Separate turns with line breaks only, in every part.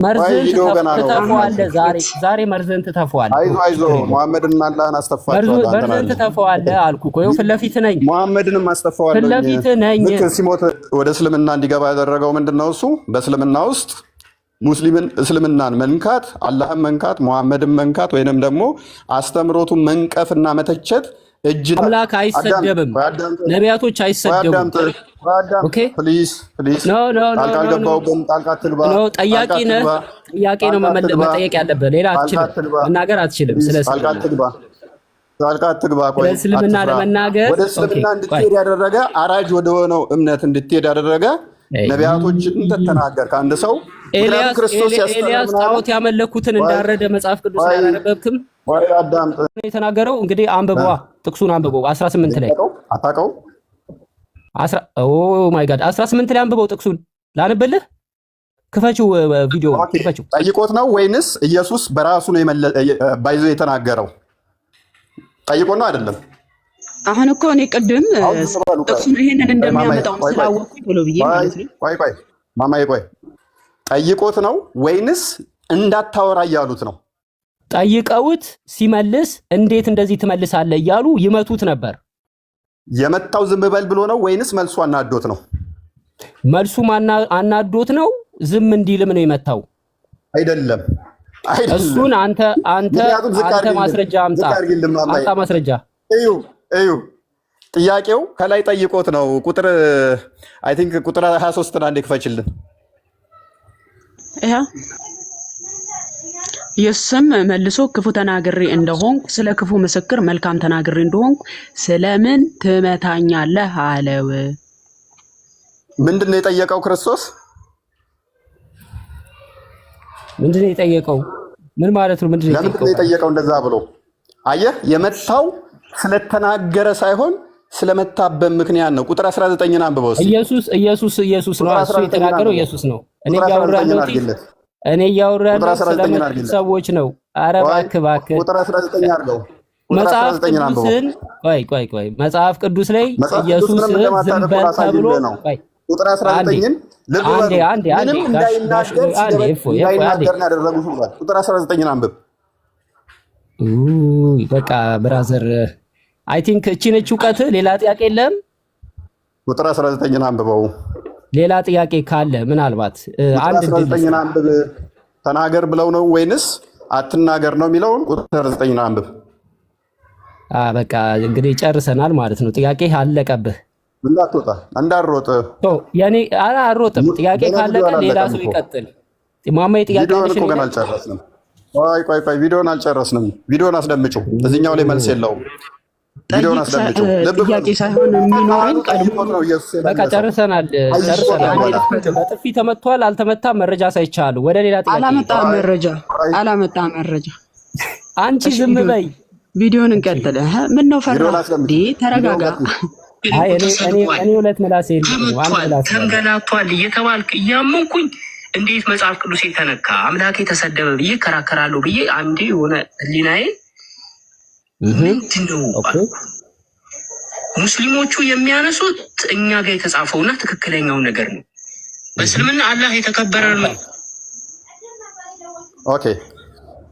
መርዝን ትተፋዋለህ። ዛሬ መርዝን ትተፋዋለህ።
አይዞ መሐመድና አላህን አስተፋቸዋለሁ።
መርዝን ትተፋዋለህ አልኩ እኮ ይኸው ፊት ለፊት ነኝ።
መሐመድንም አስተፋዋለሁ።
ፊት ለፊት ነኝ።
ልክ ሲሞት ወደ እስልምና እንዲገባ ያደረገው ምንድነው? እሱ በእስልምና ውስጥ እስልምናን መንካት፣ አላህን መንካት፣ መሐመድን መንካት ወይንም ደግሞ አስተምሮቱን መንቀፍና መተቸት
አምላክ አይሰደብም፣ ነቢያቶች አይሰደቡም። ኦኬ ፕሊዝ ጠያቂ ነህ። ጥያቄ ነው መጠየቅ ያለብህ። ሌላ አትችልም፣ መናገር አትችልም። ስለ እስልምና ለመናገር
ወደ እስልምና እንድትሄድ ያደረገ አራጅ ወደ ሆነው እምነት እንድትሄድ ያደረገ ነቢያቶችን ተተናገር ከአንድ ሰው
ኤልያስ ጣዖት ያመለኩትን እንዳረደ መጽሐፍ ቅዱስ ላይ አላነበብክም? የተናገረው እንግዲህ አንብቧ፣ ጥቅሱን አንብበው 18 ላይ
አታውቀው?
ኦ ማይ ጋድ 18 ላይ አንብበው ጥቅሱን ላንብልህ። ክፈችው፣ ቪዲዮ ክፈችው።
ጠይቆት ነው ወይንስ ኢየሱስ በራሱ ነው ባይዞ የተናገረው? ጠይቆት ነው አይደለም?
አሁን እኮ እኔ ቅድም ጥቅሱን ይሄንን እንደሚያመጣው ስላወቅኩኝ ብሎ ብዬ ማለት ነው።
ቆይ ማማዬ ቆይ፣ ጠይቆት ነው ወይንስ እንዳታወራ እያሉት ነው?
ጠይቀውት ሲመልስ እንዴት እንደዚህ ትመልሳለህ እያሉ ይመቱት ነበር።
የመታው ዝም በል ብሎ ነው ወይንስ መልሱ አናዶት ነው?
መልሱ አናዶት ነው። ዝም እንዲልም ነው የመታው።
አይደለም።
እሱን አንተ ማስረጃ አምጣ። አንተ ማስረጃ
እዩ። ጥያቄው ከላይ ጠይቆት ነው። ቁጥር አይ ቲንክ ቁጥር 23 አንዴ ክፈችልን።
ኢየሱስም መልሶ ክፉ ተናግሬ እንደሆንኩ ስለ ክፉ ምስክር መልካም ተናግሬ እንደሆንኩ ስለምን ትመታኛለህ አለው።
ምንድነው የጠየቀው ክርስቶስ?
ምንድነው የጠየቀው? ምን ማለት ነው?
ምንድነው የጠየቀው? እንደዛ ብሎ አየህ፣ የመታው ስለተናገረ ሳይሆን ስለመታበብ ምክንያት ነው። ቁጥር 19ን አንብበው።
ኢየሱስ ነው እሱ የተናገረው። ኢየሱስ ነው። እኔ እያወራለሁ ስለመጡት ሰዎች ነው። ኧረ እባክህ
ቁጥር 19 አድርገው።
መጽሐፍ ቅዱስን ቆይ መጽሐፍ ቅዱስ ላይ ኢየሱስ ዝም በል ተብሎ
ቁጥር 19ን ልብ በሉ። ምንም እንዳይናገር ያደረጉት ብሏል። ቁጥር 19ን አንብብ።
በቃ ብራዘር አይ ቲንክ እቺ ነች እውቀት። ሌላ ጥያቄ የለም?
ቁጥር 19ን አንብበው።
ሌላ ጥያቄ ካለ ምናልባት አንድ
19ን አንብብ። ተናገር ብለው ነው ወይንስ አትናገር ነው የሚለውን ቁጥር 19ን አንብብ።
በቃ እንግዲህ ጨርሰናል ማለት ነው። ጥያቄ አለቀብህ።
እንዳትሮጥ
ያኔ አልሮጥም። ጥያቄ ካለቀ ሌላ ሰው ይቀጥል። ማማዬ ጥያቄ
እኮ ገና አልጨረስንም። ቆይ ቪዲዮን አልጨረስንም። ቪዲዮን አስደምጪው። እዚህኛው ላይ መልስ የለውም። ቪዲዮን አስደምጪው።
ጥያቄ ሳይሆን የሚኖረን ቀድሞ ነው።
በቃ ጨርሰናል። በጥፊ ተመቷል አልተመታም መረጃ ሳይቻሉ ወደ ሌላ ጥያቄ
አላመጣም መረጃ።
አንቺ ዝም በይ።
ቪዲዮን እንቀጥል። ምን ነው ፈራ? ተረጋጋ።
እኔ ሁለት ምላስ
ተንገላቷል እየተባልክ እያመንኩኝ እንዴት መጽሐፍ ቅዱስ የተነካ አምላክ የተሰደበ ብዬ ከራከራለሁ ብዬ አንዴ የሆነ ህሊናዬ ምንድነው ሙስሊሞቹ የሚያነሱት እኛ ጋር የተጻፈውና ትክክለኛው ነገር ነው። በእስልምና አላህ የተከበረ ነው።
ኦኬ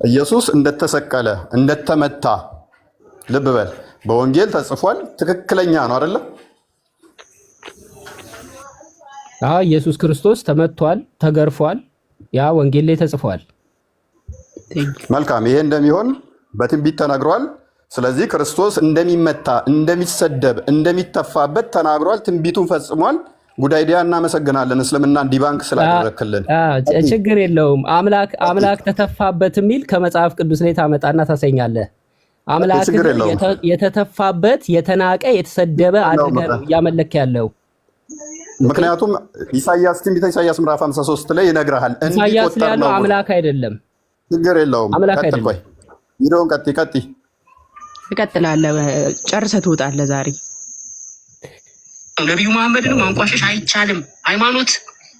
ኢየሱስ እንደተሰቀለ እንደተመታ ልብ በል በወንጌል ተጽፏል። ትክክለኛ ነው አይደለ?
ኢየሱስ ክርስቶስ ተመቷል፣ ተገርፏል። ያ ወንጌል ላይ ተጽፏል።
መልካም። ይሄ እንደሚሆን በትንቢት ተናግሯል። ስለዚህ ክርስቶስ እንደሚመታ፣ እንደሚሰደብ፣ እንደሚተፋበት ተናግሯል። ትንቢቱን ፈጽሟል። ጉዳይዲያ እናመሰግናለን። እስልምና ዲባንክ ስላደረክልን
ችግር የለውም። አምላክ ተተፋበት የሚል ከመጽሐፍ ቅዱስ ላይ ታመጣና ታሰኛለህ። አምላክ የተተፋበት የተናቀ የተሰደበ አድርገህ ነው እያመለክ ያለው።
ምክንያቱም ኢሳይያስ ትንቢተ ኢሳይያስ ምዕራፍ 53 ላይ ይነግርሃል።
ኢሳይያስ ላይ ያለው አምላክ አይደለም።
ችግር የለውም። ቀጥል። ቪዲዮውን ቀጥይ።
እቀጥላለሁ። ጨርሰህ ትወጣለህ ዛሬ።
ነቢዩ መሐመድን ማንቋሸሽ አይቻልም። ሃይማኖት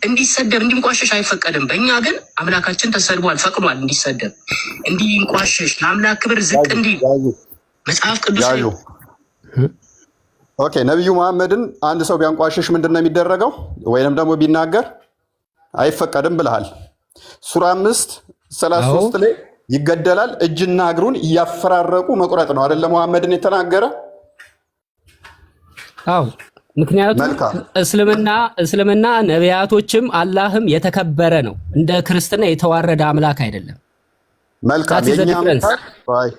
እንዲሰደብ እንዲንቋሸሽ አይፈቀድም። በእኛ ግን አምላካችን ተሰድቧል፣ ፈቅዷል እንዲሰደብ እንዲንቋሸሽ፣ ለአምላክ ክብር ዝቅ እንዲል መጽሐፍ ቅዱስ ላይ
ኦኬ። ነቢዩ መሐመድን አንድ ሰው ቢያንቋሸሽ ምንድን ነው የሚደረገው? ወይንም ደግሞ ቢናገር አይፈቀድም ብለሃል። ሱራ 5:33 ላይ ይገደላል። እጅና እግሩን እያፈራረቁ መቁረጥ ነው አይደለም መሐመድን የተናገረ?
አዎ ምክንያቱም እስልምና ነቢያቶችም አላህም የተከበረ ነው። እንደ ክርስትና የተዋረደ አምላክ አይደለም።
መልካም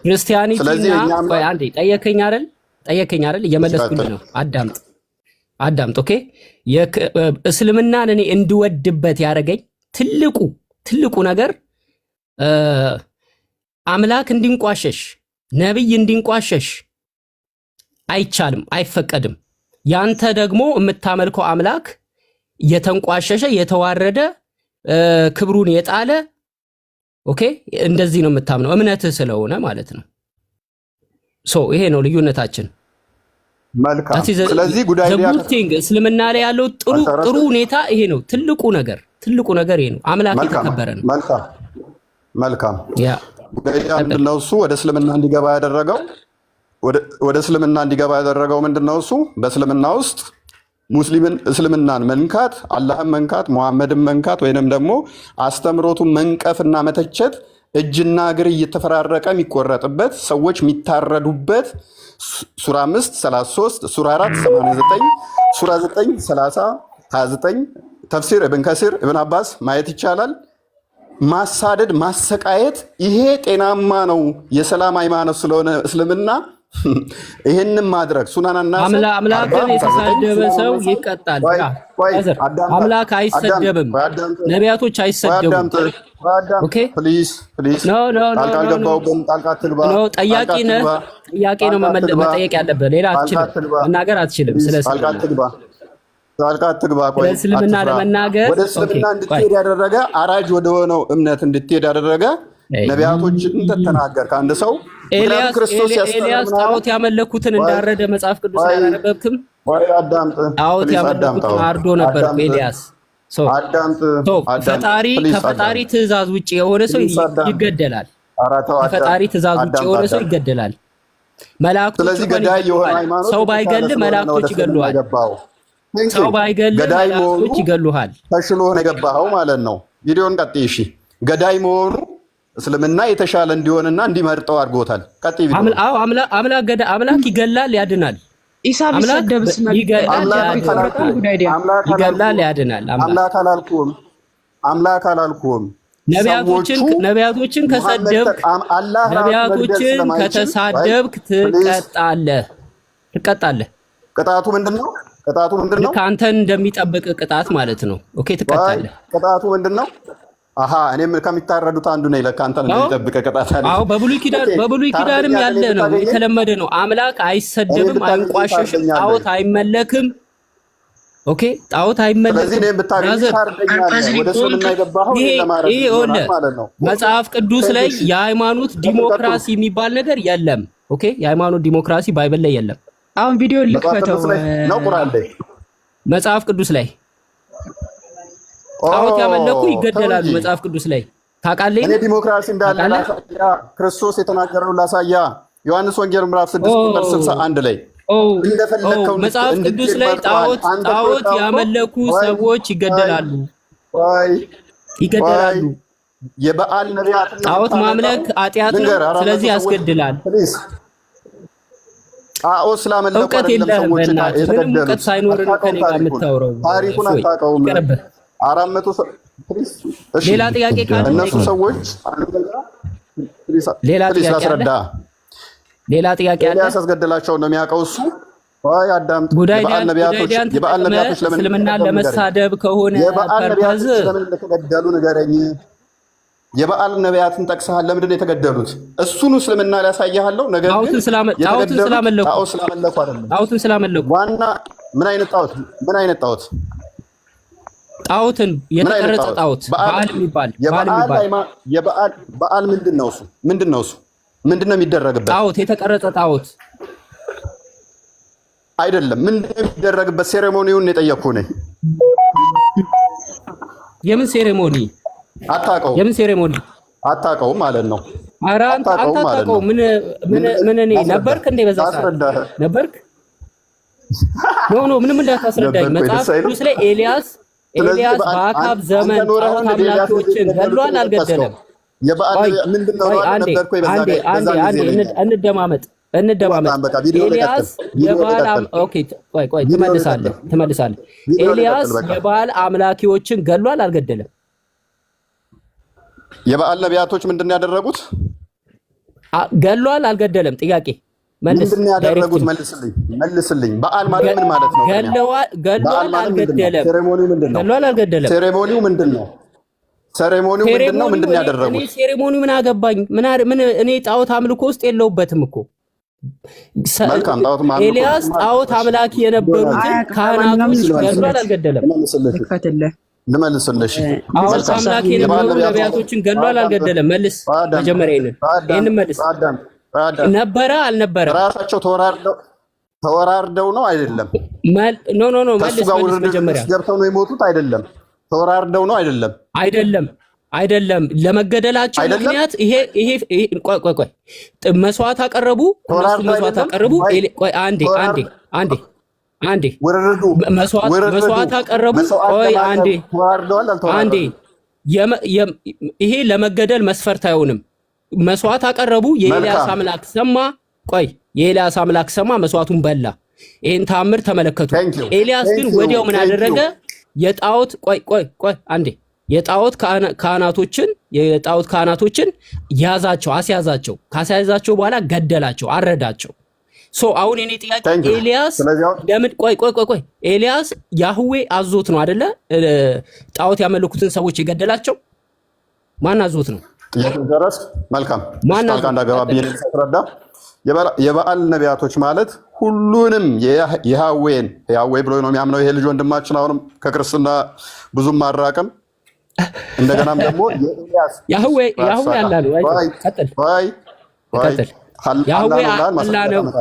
ክርስቲያኒቲና አንዴ ጠየከኝ አይደል? እየመለስኩልህ ነው። አዳምጥ። ኦኬ እስልምናን እኔ እንድወድበት ያደረገኝ ትልቁ ነገር አምላክ እንዲንቋሸሽ ነብይ እንዲንቋሸሽ አይቻልም፣ አይፈቀድም። ያንተ ደግሞ የምታመልከው አምላክ የተንቋሸሸ የተዋረደ ክብሩን የጣለ ኦኬ፣ እንደዚህ ነው የምታምነው እምነትህ ስለሆነ ማለት ነው። ይሄ ነው ልዩነታችን።
መልካም። ስለዚህ ጉዳይ
እስልምና ላይ ያለው ጥሩ ሁኔታ ይሄ ነው። ትልቁ ነገር ይሄ ነው። አምላክ የተከበረ ነው።
መልካም። ጉዳይ ምንድነው? እሱ ወደ እስልምና እንዲገባ ያደረገው ምንድነው? እሱ በእስልምና ውስጥ እስልምናን መንካት፣ አላህን መንካት፣ ሙሐመድን መንካት ወይንም ደግሞ አስተምሮቱን መንቀፍና መተቸት እጅና እግር እየተፈራረቀ የሚቆረጥበት ሰዎች የሚታረዱበት ሱራ 5:33 ሱራ 4:89 ሱራ 9:30-29 ተፍሲር ኢብን ከሲር ኢብን አባስ ማየት ይቻላል። ማሳደድ፣ ማሰቃየት ይሄ ጤናማ ነው የሰላም ሃይማኖት ስለሆነ እስልምና ይሄንን ማድረግ ሱናናና
አምላክን የተሳደበ ሰው ይቀጣል። አምላክ አይሰደብም፣ ነቢያቶች አይሰደቡም። ኦኬ ፕሊዝ ጠያቂ ነው መጠየቅ ያለበት። ሌላ አትችልም፣ መናገር አትችልም። ስለ እስልምና ለመናገር
ወደ እስልምና እንድትሄድ ያደረገ አራጅ ወደ ሆነው እምነት እንድትሄድ ያደረገ ነቢያቶችን ተናገር ከአንድ ሰው
ኤልያስ ጣዖት ያመለኩትን እንዳረደ መጽሐፍ ቅዱስ ላይ አላነበብክም? ጣዖት ያመለኩትን አርዶ ነበር ኤልያስ። ከፈጣሪ ትእዛዝ ውጭ የሆነ ሰው ይገደላል። ከፈጣሪ ትእዛዝ ውጭ የሆነ ሰው ይገደላል። መላእክቶች ሰው ባይገል መላእክቶች ይገሉሃል። ሰው ባይገል መላእክቶች ይገሉሃል።
ተሽሎ ነው የገባኸው ማለት ነው። ቪዲዮን ቀጥይ። እሺ ገዳይ መሆኑ እስልምና የተሻለ እንዲሆንና እንዲመርጠው አድርጎታል። ቀጥይ።
አምላክ ይገላል፣ ያድናል።
ኢሳ ቢሰደብስ
ይገላል፣ ያድናል።
አምላክ አላልኩም።
ነቢያቶችን ከሰደብክ ነቢያቶችን ከተሳደብክ ትቀጣለህ። ቅጣቱ ምንድነው? ከአንተን እንደሚጠብቅ ቅጣት ማለት ነው። ኦኬ ትቀጣለህ።
ቅጣቱ ምንድነው? እኔም ከሚታረዱት አንዱ ነኝ። ለካ አንተን እንደሚጠብቅ ቅጣት አለ።
በብሉይ ኪዳንም ያለ ነው፣ የተለመደ ነው። አምላክ አይሰደብም፣ አይንቋሸሽም፣ ጣዖት አይመለክም። ኦኬ ጣዖት አይመለክም። መጽሐፍ ቅዱስ ላይ የሃይማኖት ዲሞክራሲ የሚባል ነገር የለም። ኦኬ የሃይማኖት ዲሞክራሲ ባይብል ላይ የለም።
አሁን ቪዲዮ ልክፈተው
ነው ቁርአን ላይ
መጽሐፍ ቅዱስ ላይ ጣዖት ያመለኩ ይገደላሉ። መጽሐፍ ቅዱስ ላይ ታውቃለህ?
እኔ ዲሞክራሲ እንዳለ ላሳያ፣ ክርስቶስ የተናገረው ላሳያ። ዮሐንስ ወንጌል ምዕራፍ 6:61 ላይ እንደፈለከው
መጽሐፍ ቅዱስ ላይ ጣዖት ያመለኩ ሰዎች ይገደላሉ።
የበዓል ነቢያት
ጣዖት ማምለክ ኃጢአት ነው፣ ስለዚህ ያስገድላል።
ጣዖት ስላመለኩ
እውቀት የለህም። ምንም እውቀት ሳይኖር ከኔ ጋር የምታወራው
ታሪኩን አታውቀውም። 400
ሌላ ጥያቄ ካለ
እነሱ ሰዎች
ሌላ ጥያቄ አለ።
ያስገደላቸው ነው የሚያውቀው እሱ። አዳምጥ። የበዓል ነቢያቶች ለምን
እስልምናን ለመሳደብ ከሆነ ፐርፐዝ
ለምን እንደተገደሉ ንገረኝ። የበዓል ነቢያትን ጠቅሰሃል። ለምንድን ነው የተገደሉት? እሱን እስልምና ሊያሳያለሁ። ነገር ግን ጣዖትን
ስላመለኩ
ዋና ምን አይነት ጣዖት?
ጣዖትን የተቀረጸ ጣዖት በዓል የሚባል
በዓል ምንድን ነው እሱ? ምንድን ነው የሚደረግበት?
ጣዖት የተቀረጸ ጣዖት
አይደለም። ምንድን ነው የሚደረግበት? ሴሬሞኒውን የጠየቅኩህ ነኝ።
የምን ሴሬሞኒ?
አታውቀውም?
የምን ሴሬሞኒ
አታውቀውም ማለት ነው።
ኧረ አንተ አታውቀውም። ምን እኔ ነበርክ እንደ በዛ ነበርክ? ኖ ምንም እንዳታስረዳኝ። መጽሐፍ ቅዱስ ላይ ኤልያስ በአካብ ዘመን ጣዖት አምላኪዎችን ገድሏል አልገደለም? እንደማመጥ ኤልያስ ትመልሳለህ። ኤልያስ የበዓል አምላኪዎችን ገድሏል አልገደለም?
የበዓል ነቢያቶች ምንድን ያደረጉት?
ገድሏል አልገደለም? ጥያቄ
ምንድን ያደረጉት? መልስልኝ። በዓል ማለት ምን ማለት ነው?
ገድሏል አልገደለም? ገድሏል አልገደለም?
ሴሬሞኒው ምንድን ነው? ምንድን ያደረጉት?
እኔ ሴሬሞኒው ምን አገባኝ? ምን እኔ ጣዖት አምልኮ ውስጥ የለውበትም እኮ። ኤልያስ ጣዖት አምላኪ የነበሩትን ካህናቶች ገድሏል አልገደለም?
ልመልስልሽ።
ጣዖት አምላኪ የነበሩ ነቢያቶችን ገድሏል አልገደለም? መልስ። መጀመሪያ ይሄንን መልስ። ነበረ አልነበረም?
ራሳቸው ተወራርደው ነው አይደለም?
ኖ መልስ። መጀመሪያ
ገብተው ነው የሞቱት አይደለም? ተወራርደው ነው አይደለም? አይደለም። ለመገደላቸው ምክንያት ይሄ ቆይ መስዋዕት አቀረቡ። እነሱ መስዋዕት አቀረቡ። ቆይ አንዴ መስዋዕት አቀረቡ። ቆይ አንዴ ይሄ ለመገደል መስፈርት አይሆንም። መስዋዕት አቀረቡ። የኤልያስ አምላክ ሰማ። ቆይ የኤልያስ አምላክ ሰማ፣ መስዋዕቱን በላ። ይሄን ተአምር ተመለከቱ። ኤልያስ ግን ወዲያው ምን አደረገ? የጣዖት ቆይ አንዴ የጣዖት ካህናቶችን ያዛቸው፣ አስያዛቸው። ካስያዛቸው በኋላ ገደላቸው፣ አረዳቸው። አሁን የኔ ጥያቄ ኤልያስ ለምን ቆይ ኤልያስ ያህዌ አዞት ነው አይደለ? ጣዖት ያመለኩትን ሰዎች የገደላቸው ማን አዞት ነው? መልካም የበዓል ነቢያቶች ማለት ሁሉንም ያህዌ ብሎ ነው የሚያምነው ይሄ ልጅ ወንድማችን። አሁንም ከክርስትና ብዙም አራቅም። እንደገናም ደግሞ
ያህዌ አላ ነው።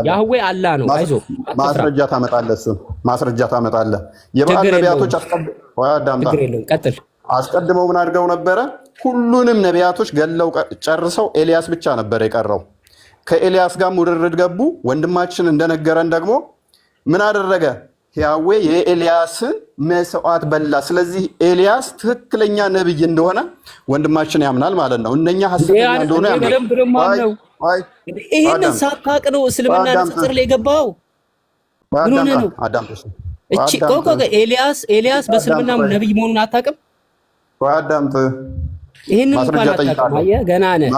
ያህዌ አላ ነው። አይዞህ
ማስረጃ ታመጣለህ። የበዓል ነቢያቶች አስቀድመው ምን አድርገው ነበረ? ሁሉንም ነቢያቶች ገለው ጨርሰው ኤልያስ ብቻ ነበር የቀረው። ከኤልያስ ጋር ውርርድ ገቡ። ወንድማችን እንደነገረን ደግሞ ምን አደረገ? ያህዌ የኤልያስን መስዋዕት በላ። ስለዚህ ኤልያስ ትክክለኛ ነብይ እንደሆነ ወንድማችን ያምናል ማለት ነው። እነኛ ሐሰተኛ እንደሆነ ያምናል።
ይሄንን ሳታውቅ ነው እስልምና ንጽጽር ላይ ገባው። ምን ሆነ ነው? እቺ ኤልያስ በእስልምና ነብይ መሆኑን አታውቅም?
አዳምጥ።
ይሄንን እንኳን አታውቅም። አየህ ገና ነህ።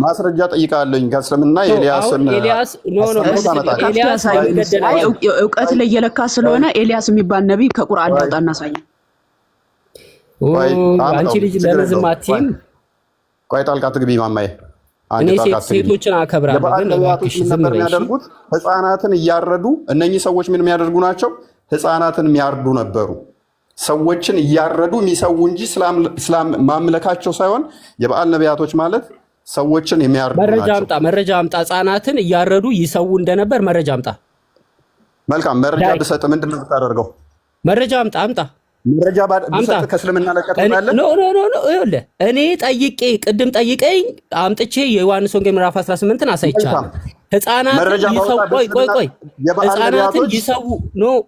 ማስረጃ ጠይቃለኝ ከእስልምና ኤልያስን
እውቀት ላይ የለካ ስለሆነ ኤልያስ የሚባል ነብይ ከቁርአን ላውጣ እናሳየን።
አንቺ ልጅ ለምን ዝም አትይም?
ቆይ ጣልቃ ትግቢ ማማዬ።
እኔ ሴቶችን አከብራለሁ፣ ግን እባክሽ ዝም በይ።
ህፃናትን እያረዱ እነኚህ ሰዎች ምን የሚያደርጉ ናቸው? ህፃናትን የሚያርዱ ነበሩ። ሰዎችን እያረዱ የሚሰው እንጂ እስላም ማምለካቸው ሳይሆን የበዓል ነቢያቶች ማለት ሰዎችን የሚያርዱ ናቸው።
መረጃ አምጣ። ህፃናትን እያረዱ ይሰው እንደነበር መረጃ አምጣ።
መልካም መረጃ ብሰጥ ምንድን ነው የምታደርገው?
መረጃ አምጣ።
መረጃ ብሰጥ ከእስልምና ለቀጥታለህ?
ኖ ይኸውልህ እኔ ቅድም ጠይቀኝ አምጥቼ የዮሐንስ ወንጌል ምዕራፍ 18ን አሳይቻለሁ።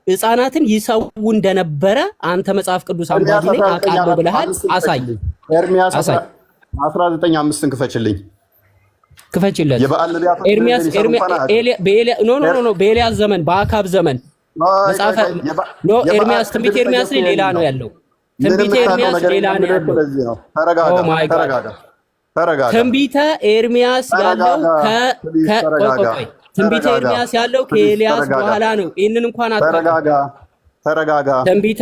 ህፃናትን ይሰው እንደነበረ አንተ መጽሐፍ ቅዱስ አንባቢ ነኝ አውቃለሁ ብለሃል። አሳይ።
ኤርሚያስ 19:5 ክፈችለት።
በኤልያስ ዘመን በአካብ ዘመን ኤርሚያስ ትንቢተ ኤርሚያስ ሌላ ነው ያለው። ትንቢተ ኤርሚያስ ሌላ ነው ያለው። ትንቢተ ኤርሚያስ ያለው ከኤልያስ በኋላ ነው። ይህንን እንኳን
ተረጋጋ።
ትንቢተ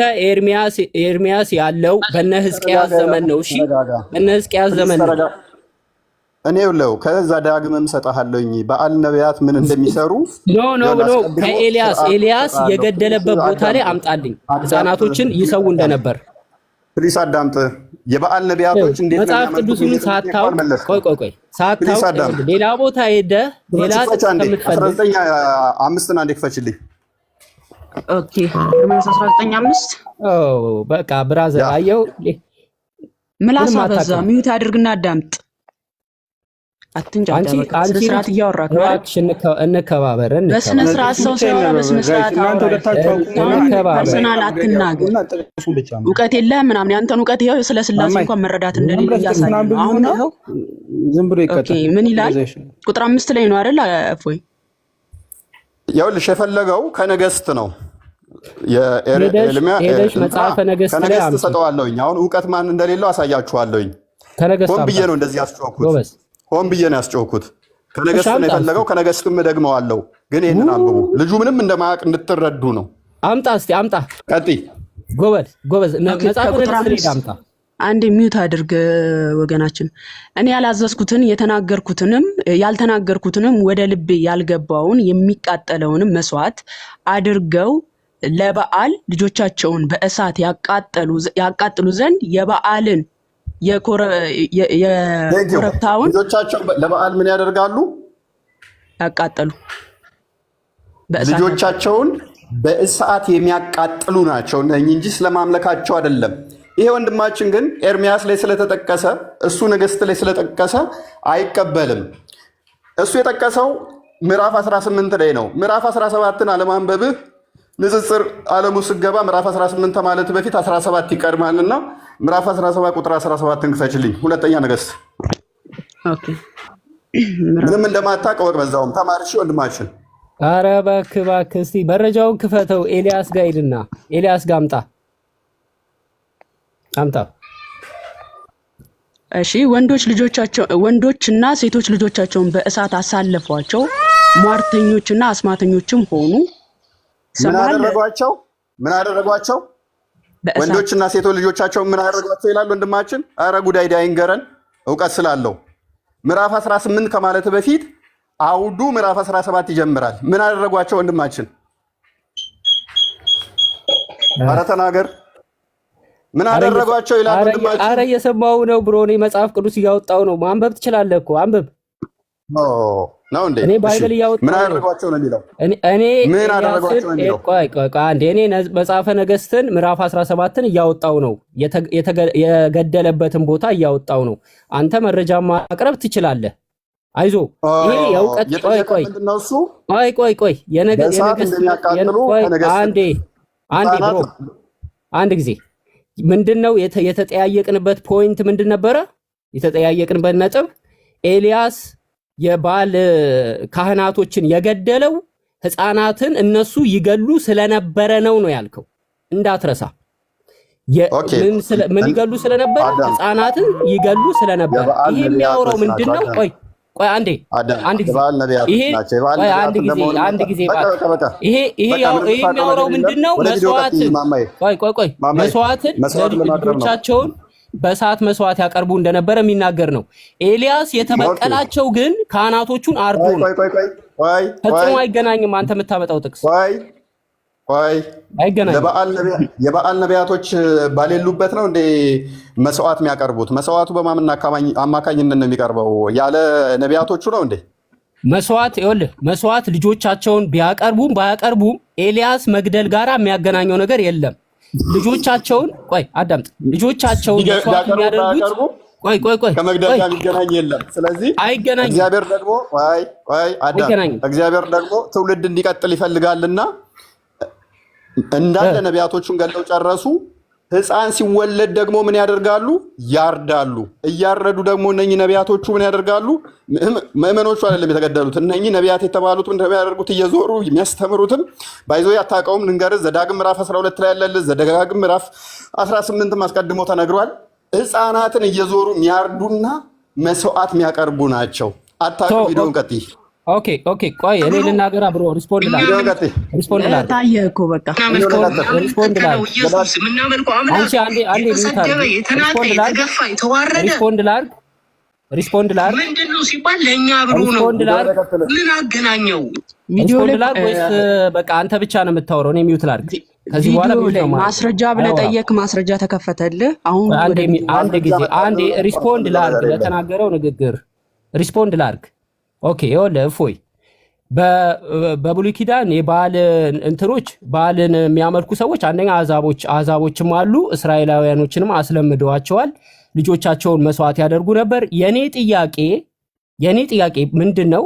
ኤርሚያስ ያለው በነ ሕዝቅያስ ዘመን ነው። እሺ በነ ሕዝቅያስ ዘመን ነው።
እኔ ብለው ከዛ ዳግምም ሰጣለኝ በዓል ነቢያት ምን እንደሚሰሩ
ኤልያስ የገደለበት ቦታ ላይ አምጣልኝ። ህፃናቶችን ይሰው እንደነበር
ፕሊስ አዳምጥ። የበዓል ነቢያቶች እንዴት ነው
መጽሐፍ ቅዱስን ሳታውቅ ሳታውቅ ሌላ ቦታ ሄደህ ሌላ
ከምትፈልግ 19:5 አንዴ ክፈችልኝ።
ኦኬ 19:5
በቃ ብራዘር አየው።
ምላስ አበዛ። ሚዩት አድርግና አዳምጥ። አትንጫጫ። በቃ በስነ ስርዓት እያወራክ ነው።
እንከባበር።
በስነ ስርዓት ሰው ሲያወራ በስነ ስርዓት ፐርሰናል አትናገር። እውቀት የለህም ምናምን። ያንተን እውቀት ይኸው ስለ ስላሴ እንኳን መረዳት እንደሌለ እያሳየ ነው። አሁን ይኸው
ዝም ብሎ ይቀጥል።
ምን ይላል? ቁጥር 5 ላይ ነው አይደል? እፎይ
ይኸውልሽ የፈለገው ከነገስት ነው። የኤርሚያስ
መጽሐፈ ነገስት ላይ
ከነገስት ሰጠዋለሁኝ። አሁን እውቀት ማን እንደሌለው አሳያችኋለሁኝ። ሆን ብዬ ነው እንደዚህ ያስጮኩት። ሆን ብዬ ነው ያስጮኩት። ከነገስት ነው የፈለገው። ከነገስትም ደግመዋለሁ። ግን ይሄንን አንብቡ። ልጁ ምንም እንደማያውቅ እንድትረዱ ነው።
አምጣ እስቲ አምጣ።
ቀጥይ።
ጎበዝ መጽሐፈ ነገስት ላይ አምጣ።
አንድ ሚውት አድርግ ወገናችን። እኔ ያላዘዝኩትን የተናገርኩትንም ያልተናገርኩትንም ወደ ልቤ ያልገባውን የሚቃጠለውንም መስዋዕት አድርገው ለበዓል ልጆቻቸውን በእሳት ያቃጥሉ ዘንድ የበዓልን የኮረብታውን
ልጆቻቸው ለበዓል ምን ያደርጋሉ?
ያቃጠሉ
ልጆቻቸውን በእሳት የሚያቃጥሉ ናቸው እንጂ ስለማምለካቸው አይደለም። ይሄ ወንድማችን ግን ኤርሚያስ ላይ ስለተጠቀሰ እሱ ነገስት ላይ ስለተጠቀሰ አይቀበልም። እሱ የጠቀሰው ምዕራፍ 18 ላይ ነው። ምዕራፍ 17ን አለማንበብህ ንጽጽር ዓለሙ ስገባ ምዕራፍ 18 ማለት በፊት 17 ይቀድማልና ምዕራፍ 17 ቁጥር 17ን ክፈችልኝ። ሁለተኛ ነገስት።
ኦኬ
ምንም እንደማታውቅ ወቅ በዛውም ተማርሽ ወንድማችን።
ኧረ እባክህ እስቲ መረጃውን ክፈተው። ኤልያስ ጋር ሂድና ኤልያስ ጋር አምጣ።
እሺ ወንዶችና ሴቶች ልጆቻቸውን በእሳት አሳለፏቸው፣ ሟርተኞችና አስማተኞችም ሆኑ።
ምን አደረጓቸው? ወንዶችና ሴቶች ልጆቻቸውን ምን አደረጓቸው ይላል ወንድማችን። ኧረ ጉዳይ ዳይንገረን እውቀት ስላለው ምዕራፍ 18 ከማለት በፊት አውዱ ምዕራፍ 17 ይጀምራል። ምን አደረጓቸው ወንድማችን? ኧረ ተናገር። ምን አደረጓቸው ይላል ወንድማችን።
ኧረ እየሰማሁ ነው ብሮ። እኔ መጽሐፍ ቅዱስ እያወጣሁ ነው። ማንበብ ትችላለህ እኮ አንብብ።
ነው እንዴ?
እኔ ባይብል እያወጣሁ
ምን አደረጓቸው ነው የሚለው።
እኔ
ምን አደረጓቸው ነው የሚለው።
ቆይ አንዴ እኔ መጽሐፈ ነገስትን ምዕራፍ 17ን እያወጣሁ ነው። የገደለበትን ቦታ እያወጣሁ ነው። አንተ መረጃ ማቅረብ ትችላለህ። አይዞ ይሄ የእውቀት ቆይ የነገስት አንድ ጊዜ ምንድነው የተጠያየቅንበት ፖይንት ምንድን ነበረ? የተጠያየቅንበት ነጥብ ኤልያስ የባል ካህናቶችን የገደለው ህፃናትን እነሱ ይገሉ ስለነበረ ነው ያልከው፣ እንዳትረሳ። ምን ይገሉ ስለነበረ? ህፃናትን ይገሉ ስለነበረ። ይሄ የሚያወራው ምንድነው? ቆይ አንድ ጊዜ ይሄ የሚያወራው ምንድነው? መስዋዕትን ልጆቻቸውን በሰዓት መስዋዕት ያቀርቡ እንደነበረ የሚናገር ነው። ኤልያስ የተበቀላቸው ግን ካህናቶቹን አርዶ ነው። ፈጽሞ አይገናኝም። አንተ የምታመጣው ጥቅስ አይገናኝም።
የበዓል ነቢያቶች ባሌሉበት ነው እንዴ መስዋዕት የሚያቀርቡት? መስዋዕቱ በማመን አማካኝነት ነው የሚቀርበው። ያለ ነቢያቶቹ ነው እንዴ መስዋዕት ልጆቻቸውን ቢያቀርቡም ባያቀርቡም ኤልያስ መግደል ጋር የሚያገናኘው ነገር የለም። ልጆቻቸውን አዳምጥ። ልጆቻቸውን መስዋዕት የሚያደርጉት ከመግደል ጋር የሚገናኝ የለም። ስለዚህ እግዚአብሔር ደግሞ ትውልድ እንዲቀጥል ይፈልጋልና እንዳለ ነቢያቶቹን ገለው ጨረሱ። ሕፃን ሲወለድ ደግሞ ምን ያደርጋሉ? ያርዳሉ። እያረዱ ደግሞ እነኚህ ነቢያቶቹ ምን ያደርጋሉ? ምእመኖቹ አይደለም የተገደሉት፣ እነኚህ ነቢያት የተባሉት እንደሚያደርጉት እየዞሩ የሚያስተምሩትም ባይዞ ያታቀውም ልንገርህ። ዘዳግም ምዕራፍ 12 ላይ ያለልህ፣ ዘዳግም ምዕራፍ 18 አስቀድሞ ተነግሯል። ሕፃናትን እየዞሩ የሚያርዱና መስዋዕት የሚያቀርቡ ናቸው። አታውቅም? ቪዲዮን ቀጥይ።
ኦኬ ቆይ እኔ ልናገር ብሮ ሪስፖንድ ላድርግ።
ታየህ እኮ በቃ
ሪስፖንድ ላድርግ
ምንድነው ሲባል ለእኛ ብሎ ነው። ምን አገናኘው?
ሪስፖንድ ላድርግ ወይስ በቃ አንተ ብቻ ነው የምታወራው? እኔ ሚውት ላድርግ። ከዚህ በኋላ
ማስረጃ ብለህ ጠየቅ፣ ማስረጃ ተከፈተልህ። አሁን
አንዴ ሪስፖንድ ላድርግ፣ ለተናገረው ንግግር ሪስፖንድ ላድርግ። ኦኬ ይኸውልህ እፎይ፣ በብሉይ ኪዳን የበዓል እንትኖች በዓልን የሚያመልኩ ሰዎች አንደኛ አሕዛቦችም አሉ። እስራኤላውያኖችንም አስለምደዋቸዋል። ልጆቻቸውን መስዋዕት ያደርጉ ነበር። የኔ ጥያቄ የኔ ጥያቄ ምንድነው?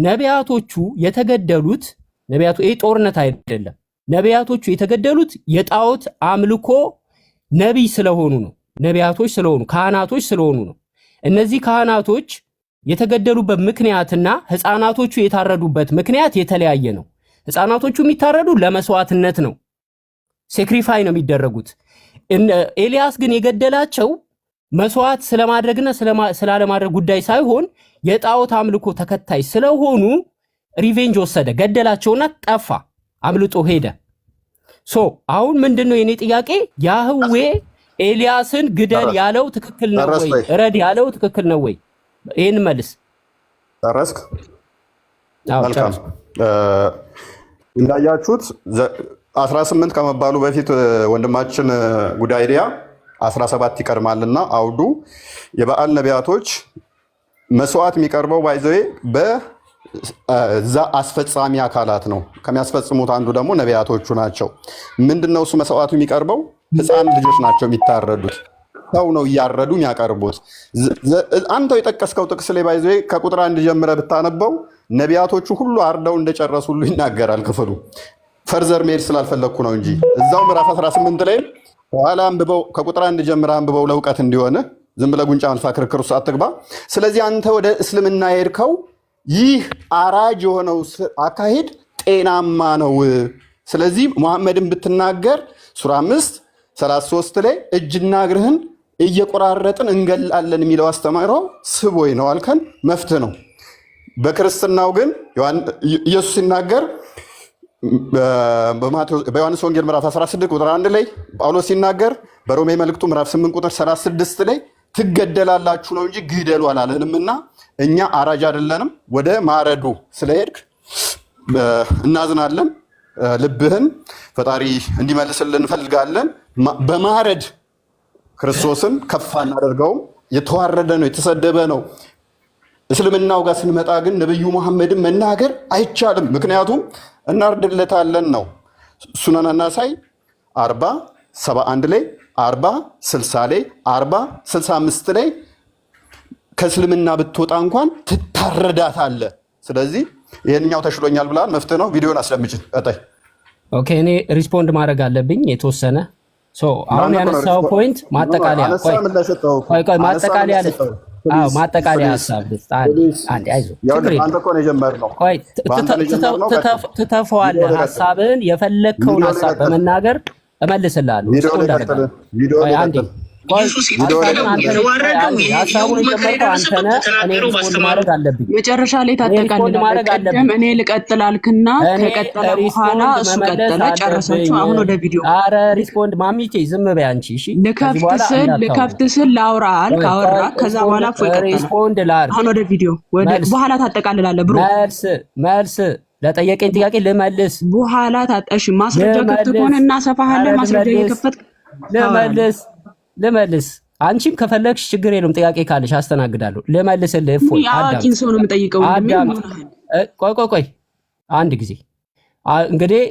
ነቢያቶቹ የተገደሉት ይሄ ጦርነት አይደለም። ነቢያቶቹ የተገደሉት የጣዖት አምልኮ ነቢይ ስለሆኑ ነው። ነቢያቶች ስለሆኑ ካህናቶች ስለሆኑ ነው። እነዚህ ካህናቶች የተገደሉበት ምክንያትና ህፃናቶቹ የታረዱበት ምክንያት የተለያየ ነው። ህፃናቶቹ የሚታረዱ ለመስዋዕትነት ነው። ሴክሪፋይ ነው የሚደረጉት። ኤልያስ ግን የገደላቸው መስዋዕት ስለማድረግና ስላለማድረግ ጉዳይ ሳይሆን የጣዖት አምልኮ ተከታይ ስለሆኑ ሪቬንጅ ወሰደ፣ ገደላቸውና ጠፋ፣ አምልጦ ሄደ። አሁን ምንድነው የኔ ጥያቄ? ያህዌ ኤልያስን ግደል ያለው ትክክል ነው ወይ? ረድ ያለው ትክክል ነው ወይ? ይሄን መልስ።
ጨረስክ? መልካም። እንዳያችሁት 18 ከመባሉ በፊት ወንድማችን ጉዳይዲያ 17 ይቀርማልና አውዱ የበዓል ነቢያቶች መስዋዕት የሚቀርበው ባይዘዌ በዛ አስፈጻሚ አካላት ነው። ከሚያስፈጽሙት አንዱ ደግሞ ነቢያቶቹ ናቸው። ምንድነው እሱ መስዋዕቱ የሚቀርበው? ህፃን ልጆች ናቸው የሚታረዱት። ሰው ነው እያረዱ የሚያቀርቡት። አንተው የጠቀስከው ጥቅስ ላይ ባይዘዌ ከቁጥር 1 ጀምረህ ብታነበው ነቢያቶቹ ሁሉ አርደው እንደጨረሱ ሁሉ ይናገራል ክፍሉ። ፈርዘር መሄድ ስላልፈለግኩ ነው እንጂ እዛው ምዕራፍ 18 ላይ ኋላ አንብበው፣ ከቁጥር 1 ጀምረህ አንብበው ለእውቀት እንዲሆን። ዝም ብለህ ጉንጫ መልፋ ክርክር ውስጥ አትግባ። ስለዚህ አንተ ወደ እስልምና የሄድከው ይህ አራጅ የሆነው አካሄድ ጤናማ ነው። ስለዚህ ሙሐመድን ብትናገር ሱራ 5:33 ላይ እጅና እግርህን እየቆራረጥን እንገላለን የሚለው አስተምህሮ ስቦይ ነው አልከን፣ መፍትህ ነው። በክርስትናው ግን ኢየሱስ ሲናገር በዮሐንስ ወንጌል ምዕራፍ 16 ቁጥር 1 ላይ፣ ጳውሎስ ሲናገር በሮሜ መልእክቱ ምዕራፍ 8 ቁጥር 36 ላይ ትገደላላችሁ ነው እንጂ ግደሉ አላለንምና እኛ አራጅ አይደለንም። ወደ ማረዱ ስለሄድክ እናዝናለን። ልብህን ፈጣሪ እንዲመልስልን እንፈልጋለን። በማረድ ክርስቶስን ከፍ አናደርገውም። የተዋረደ ነው፣ የተሰደበ ነው። እስልምናው ጋር ስንመጣ ግን ነብዩ መሐመድን መናገር አይቻልም። ምክንያቱም እናርድለታለን ነው። ሱነን አናሳይ 40:71 ላይ 40:60 ላይ 40:65 ላይ ከእስልምና ብትወጣ እንኳን ትታረዳታለህ። ስለዚህ ይህንኛው ተሽሎኛል ብላል። መፍትሄ ነው። ቪዲዮን አስደምጭን። ቀጣይ
ኦኬ። እኔ ሪስፖንድ ማድረግ አለብኝ የተወሰነ። አሁን ያነሳው ፖይንት ማጠቃለያ ማጠቃለያ ሀሳብ ትተፈዋለህ። ሀሳብን የፈለግከውን ሀሳብ በመናገር እመልስልሃለሁ።
መጨረሻ ላይ ታጠቃልላለህ። እኔ ልቀጥል አልክና ከቀጠለ በኋላ እሱ ቀጠለ። ጨረሳችሁ። አሁን ወደ ቪዲዮ።
ኧረ ሪስፖንድ ማሚቼ ዝም በይ አንቺ። እሺ
ልከፍት ስል ላውራ አልክ፣ አወራ። ከዛ በኋላ
ሪስፖንድ ላድርግ።
አሁን ወደ ቪዲዮ። በኋላ ታጠቃልላለህ ብሮ።
መልስ ለጠየቀኝ ጥያቄ ልመልስ።
በኋላ ታጠሽ ማስረጃ ከፍት ከሆነ እናሰፋሃለን። ማስረጃ እየከፈትክ
ልመልስ። አንቺም ከፈለግሽ ችግር የለውም። ጥያቄ ካለሽ አስተናግዳለሁ። ልመልስልህ። እፎይ
አዳም ሰው ነው የምጠይቀው።
ቆይ አንድ ጊዜ እንግዲህ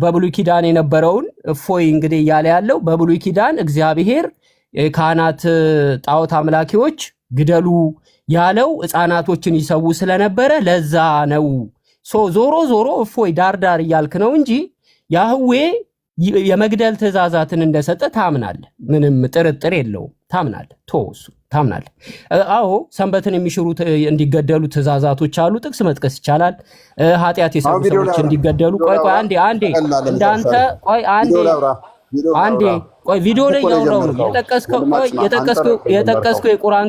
በብሉይ ኪዳን የነበረውን እፎይ እንግዲህ እያለ ያለው በብሉይ ኪዳን እግዚአብሔር ካህናት ጣዖት አምላኪዎች ግደሉ ያለው ሕፃናቶችን ይሰዉ ስለነበረ ለዛ ነው። ዞሮ እፎይ ዳርዳር እያልክ ነው እንጂ ያህዌ የመግደል ትእዛዛትን እንደሰጠ ታምናለህ። ምንም ጥርጥር የለውም። ታምናለህ። አዎ ሰንበትን የሚሽሩ እንዲገደሉ ትእዛዛቶች አሉ። ጥቅስ መጥቀስ ይቻላል። ኃጢአት የሰሩ ሰዎች እንዲገደሉ። ቆይ አንዴ እንዳንተ ቆይ ቪዲዮ ላይ ያወራው ነው የጠቀስከው የቁርአን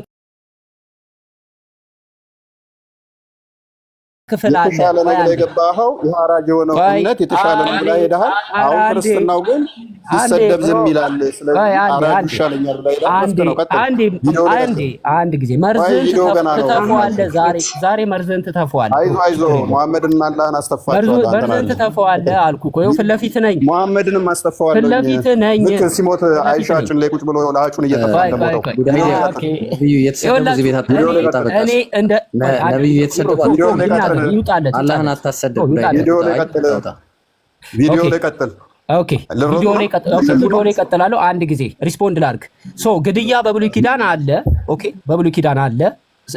ክፍል አለ።
የተሻለ ነው ብለህ የገባኸው የሐራጅ የሆነው እምነት የተሻለ ነው ብለህ ሄደሃል። አሁን ክርስትናው ግን ሲሰደብ ዝም ይላል። ስለዚህ ሐራጅ ይሻለኛል ብለህ ሄደሃል።
አንድ ጊዜ መርዝን ትተፈዋለህ። ዛሬ መርዝን ትተፈዋለህ።
አይዞህ ሙሐመድና አላህን አስተፋቸዋለሁ።
መርዝን ትተፈዋለህ አልኩህ እኮ። ይኸው ፊት ለፊት ነኝ።
ሙሐመድንም አስተፋዋለሁ።
ፊት ለፊት ነኝ።
ልክ ሲሞት አይሻችን ላይ ቁጭ ብሎ ለሐጩን እየተፋ እንደሞተው
ነብዩ የተሰደቡ እዚህ ቤት ነብዩ የተሰደቡ አላህን አታሰደብ።
ቪዲዮ ላይ ቀጥል።
ኦኬ ቪዲዮ ላይ ቀጥላለሁ። አንድ ጊዜ ሪስፖንድ ላድርግ። ግድያ በብሉይ ኪዳን አለ። ኦኬ በብሉይ ኪዳን አለ።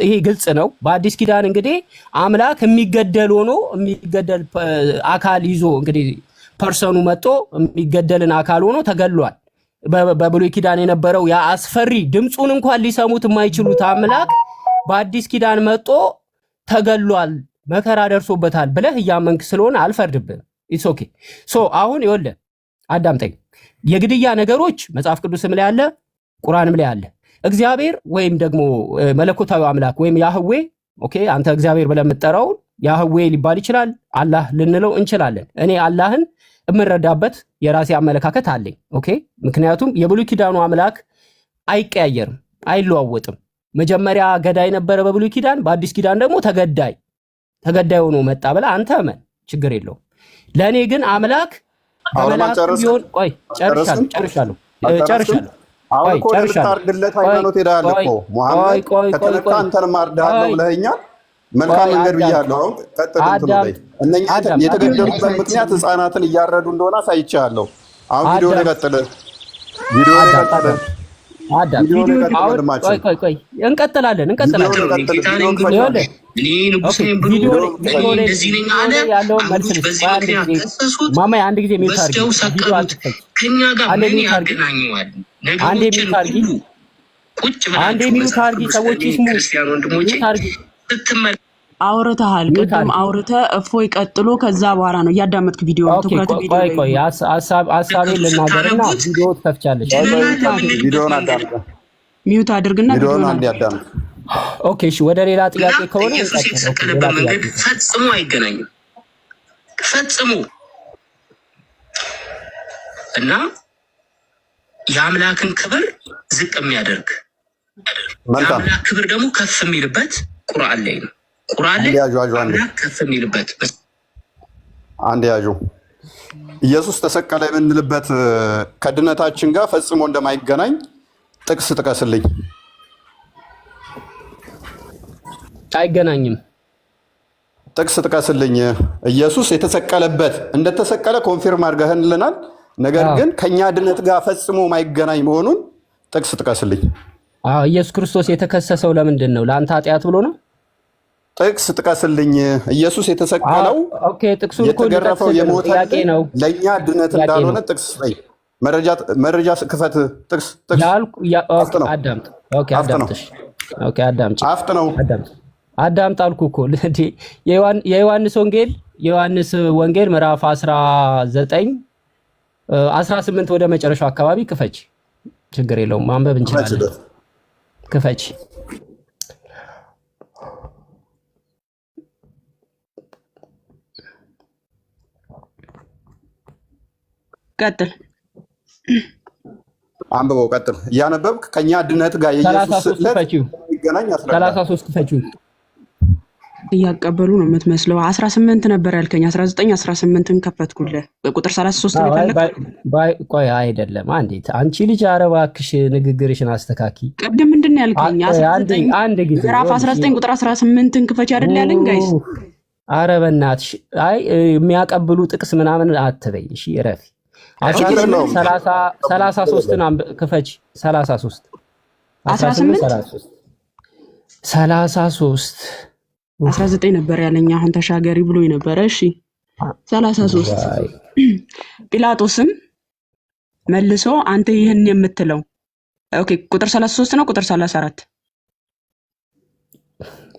ይሄ ግልጽ ነው። በአዲስ ኪዳን እንግዲህ አምላክ የሚገደል ሆኖ የሚገደል አካል ይዞ እንግዲህ ፐርሰኑ መጥቶ የሚገደልን አካል ሆኖ ተገሏል። በብሉይ ኪዳን የነበረው ያ አስፈሪ ድምፁን እንኳን ሊሰሙት የማይችሉት አምላክ በአዲስ ኪዳን መጥቶ ተገሏል፣ መከራ ደርሶበታል ብለህ እያመንክ ስለሆነ አልፈርድብህም። ኢትስ ኦኬ። ሶ አሁን ይኸውልህ አዳምጠኝ። የግድያ ነገሮች መጽሐፍ ቅዱስም ላይ አለ፣ ቁርአንም ላይ አለ። እግዚአብሔር ወይም ደግሞ መለኮታዊ አምላክ ወይም ያህዌ ኦኬ፣ አንተ እግዚአብሔር ብለህ የምትጠራው ያህዌ ሊባል ይችላል፣ አላህ ልንለው እንችላለን። እኔ አላህን የምንረዳበት የራሴ አመለካከት አለኝ። ኦኬ፣ ምክንያቱም የብሉይ ኪዳኑ አምላክ አይቀያየርም፣ አይለዋወጥም። መጀመሪያ ገዳይ ነበረ በብሉይ ኪዳን፣ በአዲስ ኪዳን ደግሞ ተገዳይ ሆኖ መጣ ብለህ አንተ እመን፣ ችግር የለውም። ለእኔ ግን አምላክ ቢሆን ቆይ ጨርሻለሁ።
አሁን እኮ ልታርድለት ሃይማኖት ሄዳለህ እኮ ሙሐመድ ከተነካ አንተንም አርድሃለሁ ብለኸኛል። መልካም መንገድ ብያለሁ። አሁን ቀጥል እንትኑ ላይ እነኛ የተገደሉበት ምክንያት ህፃናትን እያረዱ እንደሆነ አሳይቻለሁ። አሁን ቪዲዮ ላይ ቀጥል።
ቆይ እንቀጥላለን። ማማ አንድ ጊዜ ሚውት አድርጊ፣ ሰዎች ይስሙ።
አውርተሃል፣ ቅድም አውርተህ እፎይ ቀጥሎ ከዛ በኋላ ነው እያዳመጥክ ቪዲዮ ትኩረት ቪዲዮ
ቆይ ሀሳቤን ልናገርና ቪዲዮ ትከፍቻለሽ።
ቪዲዮውን አዳምጥ፣
ሚውት አድርግና
ቪዲዮውን አንድ ያዳምጥ።
ኦኬ እሺ፣ ወደ ሌላ ጥያቄ ከሆነ
ኢየሱስ የተሰቀለበት መንገድ ፈጽሞ አይገናኝም፣ ፈጽሞ እና የአምላክን ክብር ዝቅ የሚያደርግ የአምላክ ክብር ደግሞ ከፍ የሚልበት ቁርአን ላይ ነው። ቁርአን ላይ አምላክ ከፍ የሚልበት
አንድ ያዡ ኢየሱስ ተሰቀለ የምንልበት ከድነታችን ጋር ፈጽሞ እንደማይገናኝ ጥቅስ ጥቀስልኝ።
አይገናኝም።
ጥቅስ ጥቀስልኝ። ኢየሱስ የተሰቀለበት እንደተሰቀለ ኮንፊርም አድርገህልናል። ነገር ግን ከኛ ድነት ጋር ፈጽሞ ማይገናኝ መሆኑን ጥቅስ ጥቀስልኝ።
ኢየሱስ ክርስቶስ የተከሰሰው ለምንድን ነው? ለአንተ ኃጢአት ብሎ ነው?
ጥቅስ ጥቀስልኝ። ኢየሱስ የተሰቀለው የተገረፈው የሞተው ለእኛ ድነት እንዳልሆነ ጥቅስ ላይ መረጃ ክፈት። ጥቅስ
አዳምጥ አልኩህ እኮ። የዮሐንስ ወንጌል ምዕራፍ 18 ወደ መጨረሻው አካባቢ ክፈች፣ ችግር የለውም ማንበብ እንችላለን። ክፈች።
ቀጥል፣
አንብበው፣ ቀጥል። እያነበብክ ከኛ ድነት ጋር የኢየሱስ ስለት ይገናኝ።
33 ክፈችው።
እያቀበሉ ነው የምትመስለው። 18 ነበር ያልከኝ፣ 19 18ን ከፈትኩልህ። በቁጥር 33 ላይ
ፈለክ። ቆይ አይደለም፣ አንቺ ልጅ ኧረ እባክሽ ንግግርሽን አስተካኪ።
ቅድም ምንድን ነው ያልከኝ?
አንድ ጊዜ
ምዕራፍ 19 ቁጥር 18ን ክፈች አይደል ያለኝ? ጋይስ
ኧረ በእናትሽ የሚያቀብሉ ጥቅስ ምናምን አትበይ እሺ፣ እረፊ። 33ን ክፈች። 33
19 ነበር ያለኝ፣ አሁን ተሻገሪ ብሎ ነበረ። እሺ 33 ጲላጦስም መልሶ አንተ ይህን የምትለው ኦኬ፣ ቁጥር 33 ነው ቁጥር 34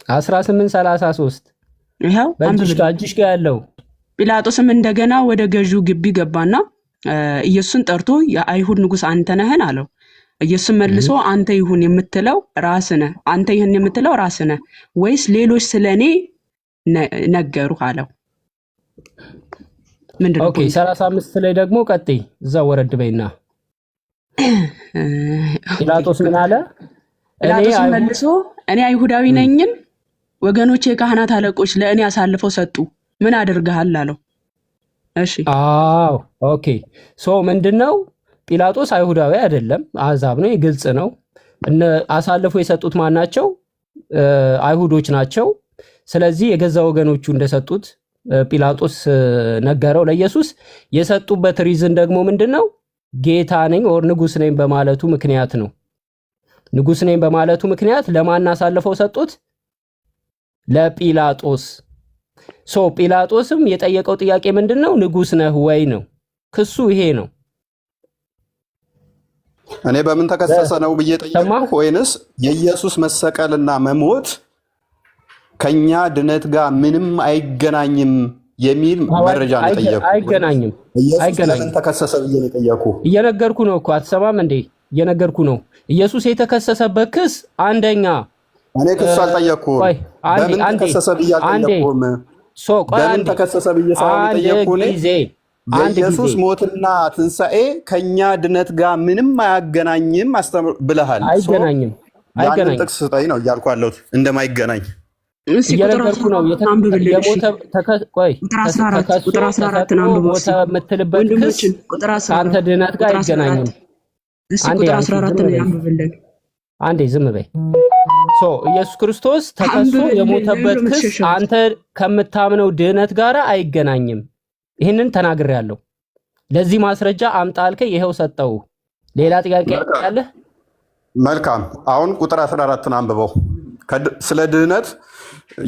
18:33
ይሄው
አንብብሽ ጋር ያለው።
ጲላጦስም እንደገና ወደ ገዢው ግቢ ገባና ኢየሱስን ጠርቶ የአይሁድ ንጉሥ አንተ ነህን አለው። ኢየሱስ መልሶ አንተ ይሁን የምትለው ራስህ ነህ፣ አንተ ይሁን የምትለው ራስህ ነህ ወይስ ሌሎች ስለኔ ነገሩህ አለው። ምንድነው?
ኦኬ 35 ላይ ደግሞ ቀጥይ፣ እዛ ወረድ በይና ጲላጦስ ምን አለ?
ጲላጦስ መልሶ እኔ አይሁዳዊ ነኝን? ወገኖቼ የካህናት አለቆች ለእኔ አሳልፈው ሰጡ፣ ምን አድርገሃል አለው። እሺ
ኦኬ ሶ ምንድነው? ጲላጦስ አይሁዳዊ አይደለም፣ አሕዛብ ነው። ግልጽ ነው። አሳልፎ የሰጡት ማን ናቸው? አይሁዶች ናቸው። ስለዚህ የገዛ ወገኖቹ እንደሰጡት ጲላጦስ ነገረው ለኢየሱስ። የሰጡበት ሪዝን ደግሞ ምንድነው? ጌታ ነኝ ኦር ንጉስ ነኝ በማለቱ ምክንያት ነው። ንጉስ ነኝ በማለቱ ምክንያት ለማን አሳልፈው ሰጡት? ለጲላጦስ። ጲላጦስም የጠየቀው ጥያቄ ምንድነው? ንጉስ ነህ ወይ ነው። ክሱ ይሄ ነው።
እኔ በምን ተከሰሰ ነው ብዬ ጠየቅኩ፣ ወይንስ የኢየሱስ መሰቀልና መሞት ከኛ ድነት ጋር ምንም አይገናኝም የሚል መረጃ ነው የጠየቅኩ።
አይገናኝም።
ኢየሱስ ለምን ተከሰሰ ብዬ ነው የጠየቅኩ።
እየነገርኩ ነው እኮ አትሰማም እንዴ? እየነገርኩ ነው። ኢየሱስ የተከሰሰበት ክስ አንደኛ፣
እኔ ክስ አልጠየቅኩም። በምን ተከሰሰ ብዬ አልጠየቅኩም። በምን ተከሰሰ ብዬ ሳይሆን የጠየቅኩ የኢየሱስ ሞትና ትንሣኤ ከኛ ድነት ጋር ምንም አያገናኝም ብለሃል።
አይገናኝም።
አይገናኝም። ጥቅስ ስጠኝ ነው እያልኩ ያለሁት እንደማይገናኝ
እየነገርኩ ነው። ቁጥር 14 ሞተ የምትልበት ክስ ከአንተ ድነት ጋር አይገናኝም።
ቁጥር 14 ነው ያንብብልን።
አንዴ ዝም በይ። ኢየሱስ ክርስቶስ ተከሶ የሞተበት ክስ አንተ ከምታምነው ድነት ጋር አይገናኝም። ይህንን ተናግሬያለሁ። ለዚህ ማስረጃ አምጣ አልከኝ፣ ይሄው ሰጠው። ሌላ ጥያቄ ያለህ?
መልካም። አሁን ቁጥር 14ን አንብበው። ስለ ድህነት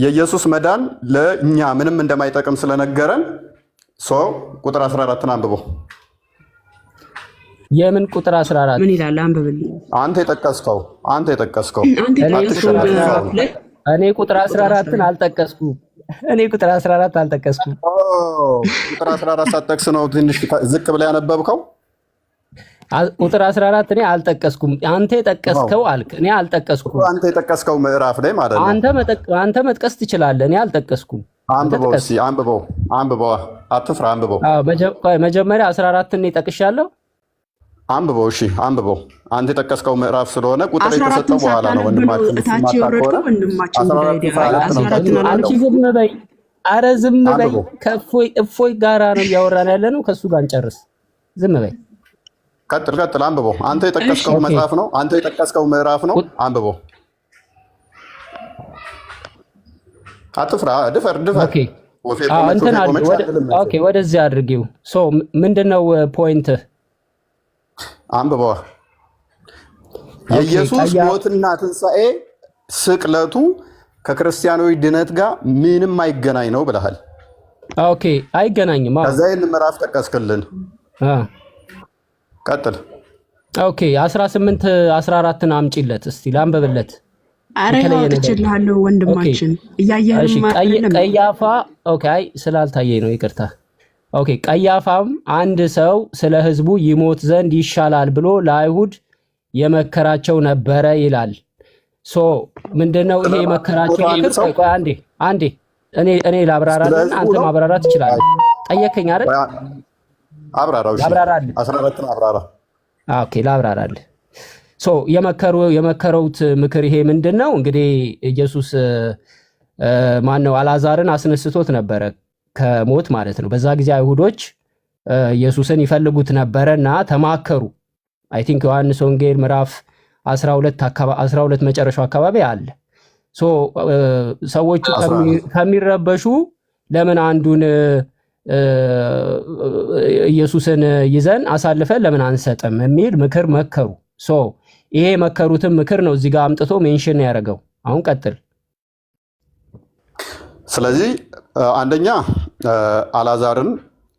የኢየሱስ መዳን ለእኛ ምንም እንደማይጠቅም ስለነገረን ቁጥር 14ን አንብበው።
የምን ቁጥር 14?
ምን ይላል? አንብብልኝ።
አንተ የጠቀስከው
እኔ ቁጥር 14ን አልጠቀስኩም። እኔ ቁጥር 14 አልጠቀስኩም።
ቁጥር 14 ሳትጠቅስ ነው ትንሽ ዝቅ ብለህ ያነበብከው።
ቁጥር 14 እኔ አልጠቀስኩም። አንተ የጠቀስከው አልክ፣ እኔ አልጠቀስኩም።
አንተ የጠቀስከው ምዕራፍ ላይ ማለት ነው።
አንተ መጥቀስ ትችላለህ፣ እኔ አልጠቀስኩም።
አንብበው፣ አትፍራ፣ አንብበው።
መጀመሪያ 14ን እኔ ጠቅሻለሁ።
አንብበው። እሺ አንብበው። አንተ የጠቀስከው ምዕራፍ ስለሆነ ቁጥር የተሰጠው በኋላ ነው። ወንድማችን
አንቺ ዝም በይ። አረ ዝም በይ። ከእፎይ ጋራ ነው እያወራን ያለ ነው። ከሱ ጋር እንጨርስ። ዝም በይ።
ቀጥል። አንብበው። አንተ የጠቀስከው መጽሐፍ ነው። አንተ የጠቀስከው ምዕራፍ ነው። አንብበው። አትፍራ። ድፈር።
ኦኬ፣ ወደዚህ አድርጊው። ምንድነው ፖይንትህ?
አንብበዋ። የኢየሱስ ሞትና ትንሣኤ ስቅለቱ ከክርስቲያናዊ ድነት ጋር ምንም አይገናኝ ነው ብለሃል።
ኦኬ፣ አይገናኝም።
ከዛ ይህን ምዕራፍ ጠቀስክልን። ቀጥል።
ኦኬ፣ 18 14ን አምጪለት እስቲ ላንብብለት።
አረ ያውጥችልሃለሁ ወንድማችን እያየህም አይደለም።
ቀያፋ ኦኬ፣ ስላልታየኝ ነው ይቅርታ። ኦኬ፣ ቀያፋም አንድ ሰው ስለ ሕዝቡ ይሞት ዘንድ ይሻላል ብሎ ለአይሁድ የመከራቸው ነበረ ይላል። ምንድነው ይሄ የመከራቸው ምክር? ቆይ አንዴ እኔ ላብራራልን፣ አንተ ማብራራት ትችላለህ። ጠየከኝ አይደል?
አብራራው። 14ን አብራራ።
ኦኬ፣ ላብራራልህ። የመከረውት ምክር ይሄ ምንድነው? እንግዲህ ኢየሱስ ማነው አልዓዛርን አስነስቶት ነበረ ከሞት ማለት ነው። በዛ ጊዜ አይሁዶች ኢየሱስን ይፈልጉት ነበረና ተማከሩ። አይ ቲንክ ዮሐንስ ወንጌል ምዕራፍ 12 መጨረሻው አካባቢ አለ። ሰዎቹ ከሚረበሹ ለምን አንዱን ኢየሱስን ይዘን አሳልፈን ለምን አንሰጥም የሚል ምክር መከሩ። ይሄ የመከሩትን ምክር ነው እዚህ ጋር አምጥቶ ሜንሽን ያደረገው። አሁን ቀጥል።
ስለዚህ አንደኛ አልዓዛርን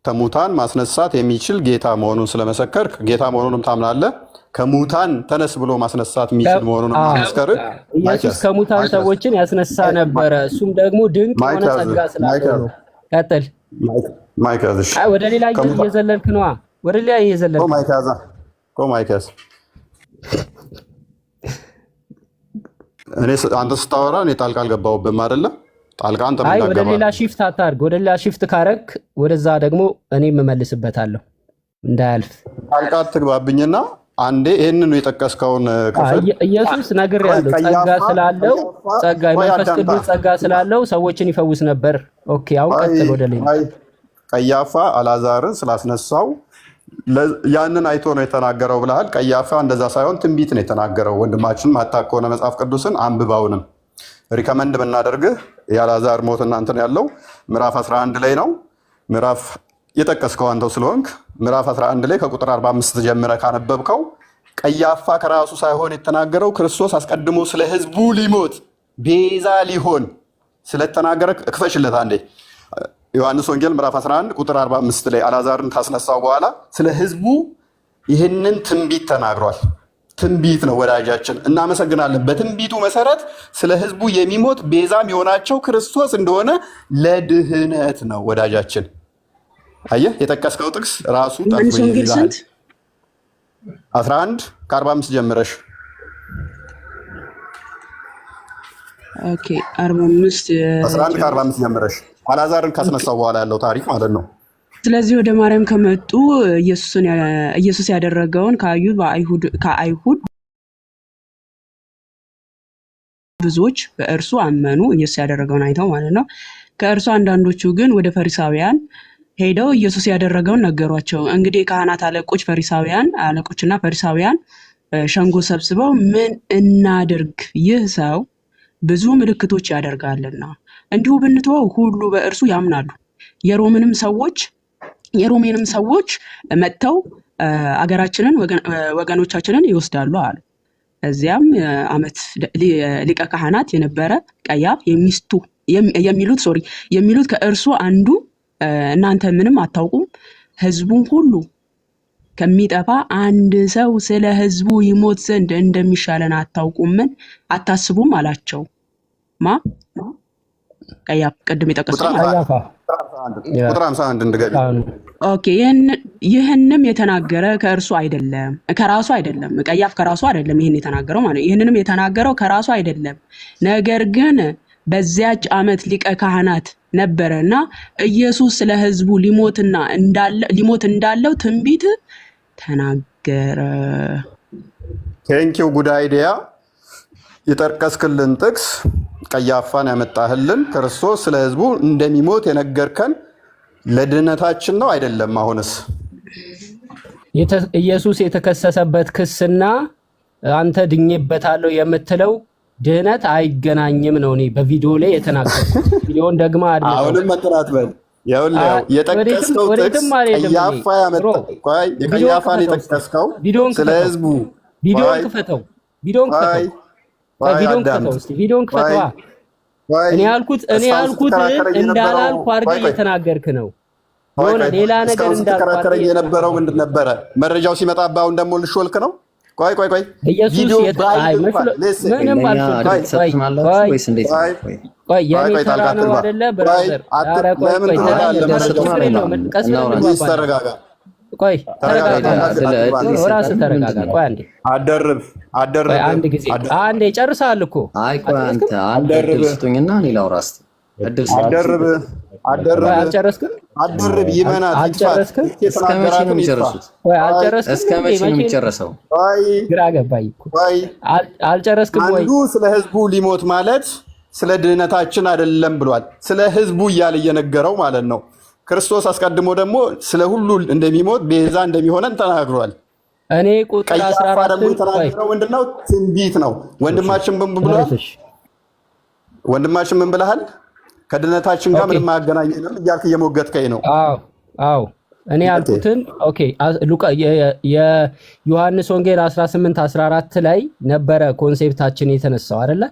ከሙታን ማስነሳት የሚችል ጌታ መሆኑን ስለመሰከርክ ጌታ መሆኑንም ታምናለህ። ከሙታን ተነስ ብሎ ማስነሳት የሚችል መሆኑን ማስመስከር።
ኢየሱስ ከሙታን ሰዎችን ያስነሳ ነበረ። እሱም ደግሞ ድንቅ የሆነ ጸጋ ስላለው ነው። ቀጥል። ወደ ሌላ እየዘለልክ ነዋ። ወደ ሌላ እየዘለልክ
አንተ ስታወራ እኔ ጣልቃ አልገባሁብህም አይደለ? ጣልቃ አንተ
ወደ ሌላ ሺፍት አታርግ። ወደ ሌላ ሺፍት ካረክ ወደዛ ደግሞ እኔም እመልስበታለሁ እንዳያልፍ።
ጣልቃ አትግባብኝና አንዴ ይሄንን የጠቀስከውን ክፍል
ኢየሱስ ነግሬያለሁ። ጸጋ ስላለው የመንፈስ ቅዱስ ጸጋ ስላለው ሰዎችን ይፈውስ ነበር። ኦኬ፣ አሁን ቀጥል። ወደ ሌላ
ቀያፋ አልዓዛርን ስላስነሳው ያንን አይቶ ነው የተናገረው ብለሃል። ቀያፋ እንደዛ ሳይሆን ትንቢት ነው የተናገረው። ወንድማችን ማታውቅ ከሆነ መጽሐፍ ቅዱስን አንብባውንም ሪከመንድ ብናደርግህ የአልዓዛር ሞት እናንተን ያለው ምዕራፍ 11 ላይ ነው። ምዕራፍ የጠቀስከው አንተው ስለሆንክ ምዕራፍ 11 ላይ ከቁጥር 45 ጀምረ ካነበብከው ቀያፋ ከራሱ ሳይሆን የተናገረው ክርስቶስ አስቀድሞ ስለ ህዝቡ ሊሞት ቤዛ ሊሆን ስለተናገረ ክፈሽለት አንዴ። ዮሐንስ ወንጌል ምዕራፍ 11 ቁጥር 45 ላይ አልዓዛርን ካስነሳው በኋላ ስለ ህዝቡ ይህንን ትንቢት ተናግሯል። ትንቢት ነው ወዳጃችን፣ እናመሰግናለን። በትንቢቱ መሰረት ስለ ህዝቡ የሚሞት ቤዛም የሆናቸው ክርስቶስ እንደሆነ ለድህነት ነው ወዳጃችን። አየህ የጠቀስከው ጥቅስ ራሱ 11 ከ45 ጀምረሽ 11 ከ45 ጀምረሽ አልዓዛርን ካስነሳው በኋላ ያለው ታሪክ ማለት ነው።
ስለዚህ ወደ ማርያም ከመጡ ኢየሱስ ያደረገውን ከአይሁድ ብዙዎች በእርሱ አመኑ። ኢየሱስ ያደረገውን አይተው ማለት ነው። ከእርሱ አንዳንዶቹ ግን ወደ ፈሪሳውያን ሄደው ኢየሱስ ያደረገውን ነገሯቸው። እንግዲህ ካህናት አለቆችና ፈሪሳውያን ሸንጎ ሰብስበው ምን እናድርግ? ይህ ሰው ብዙ ምልክቶች ያደርጋልና እንዲሁ ብንተወው ሁሉ በእርሱ ያምናሉ። የሮሜንም ሰዎች መጥተው አገራችንን ወገኖቻችንን ይወስዳሉ አሉ። እዚያም ዓመት ሊቀ ካህናት የነበረ ቀያፍ የሚሉት ከእርሱ አንዱ እናንተ ምንም አታውቁም፣ ሕዝቡን ሁሉ ከሚጠፋ አንድ ሰው ስለ ሕዝቡ ይሞት ዘንድ እንደሚሻለን አታውቁምን? አታስቡም አላቸው። ቀያፍ ቅድም የጠቀሰው
ቁጥር 51 እንደገና
ኦኬ። ይህንም የተናገረ ከራሱ አይደለም። ቀያፍ ከራሱ አይደለም ይህን የተናገረው ማለት ነው። ይህንንም የተናገረው ከራሱ አይደለም፣ ነገር ግን በዚያች ዓመት ሊቀ ካህናት ነበረና ኢየሱስ ስለ ሕዝቡ ሊሞት እንዳለው ትንቢት ተናገረ።
ቴንኪው ጉድ አይዲያ። የጠቀስክልን ጥቅስ ቀያፋን ያመጣህልን ክርስቶስ ስለ ሕዝቡ እንደሚሞት የነገርከን ለድህነታችን ነው አይደለም? አሁንስ
ኢየሱስ የተከሰሰበት ክስና አንተ ድኜበታለሁ የምትለው ድህነት አይገናኝም ነው። እኔ በቪዲዮ ላይ የተናገርኩት ቪዲዮን ደግማ አይደለም።
አሁንም መጥራት በል የጠቀስከው ጥቅስ ቀያፋ ያመጣው የቀያፋን የጠቀስከው ስለ ሕዝቡ
ቪዲዮን ክፈተው። ቪዲዮን ክፈተው። እኔ ያልኩት እንዳላልኩ አድርገህ እየተናገርክ ነው። የሆነ ሌላ ነገር
እንዳልተከራከረኝ የነበረው ምንድን ነበረ? መረጃው ሲመጣብህ አሁን ደግሞ ልሾልክ ነው። ቆይ
ኢየሱስ ምንም አንድ ጊዜ አንዴ ጨርሳል እኮ
አደርብ ይመናል።
አልጨረስክም ወይ?
አንዱ ስለ ህዝቡ ሊሞት ማለት ስለ ድህነታችን አይደለም ብሏል። ስለ ህዝቡ እያለ እየነገረው ማለት ነው። ክርስቶስ አስቀድሞ ደግሞ ስለ ሁሉ እንደሚሞት ቤዛ እንደሚሆነን ተናግሯል።
እኔ ቁጥር 14
ደግሞ የተናገረው ምንድነው? ትንቢት ነው። ወንድማችን ምን ብለሃል? ከድህነታችን ጋር ምንም አያገናኘንም እያልክ እየሞገትከኝ ነው።
አዎ እኔ ያልኩትን ኦኬ። የዮሐንስ ወንጌል 18:14 ላይ ነበረ ኮንሴፕታችን የተነሳው አይደለ?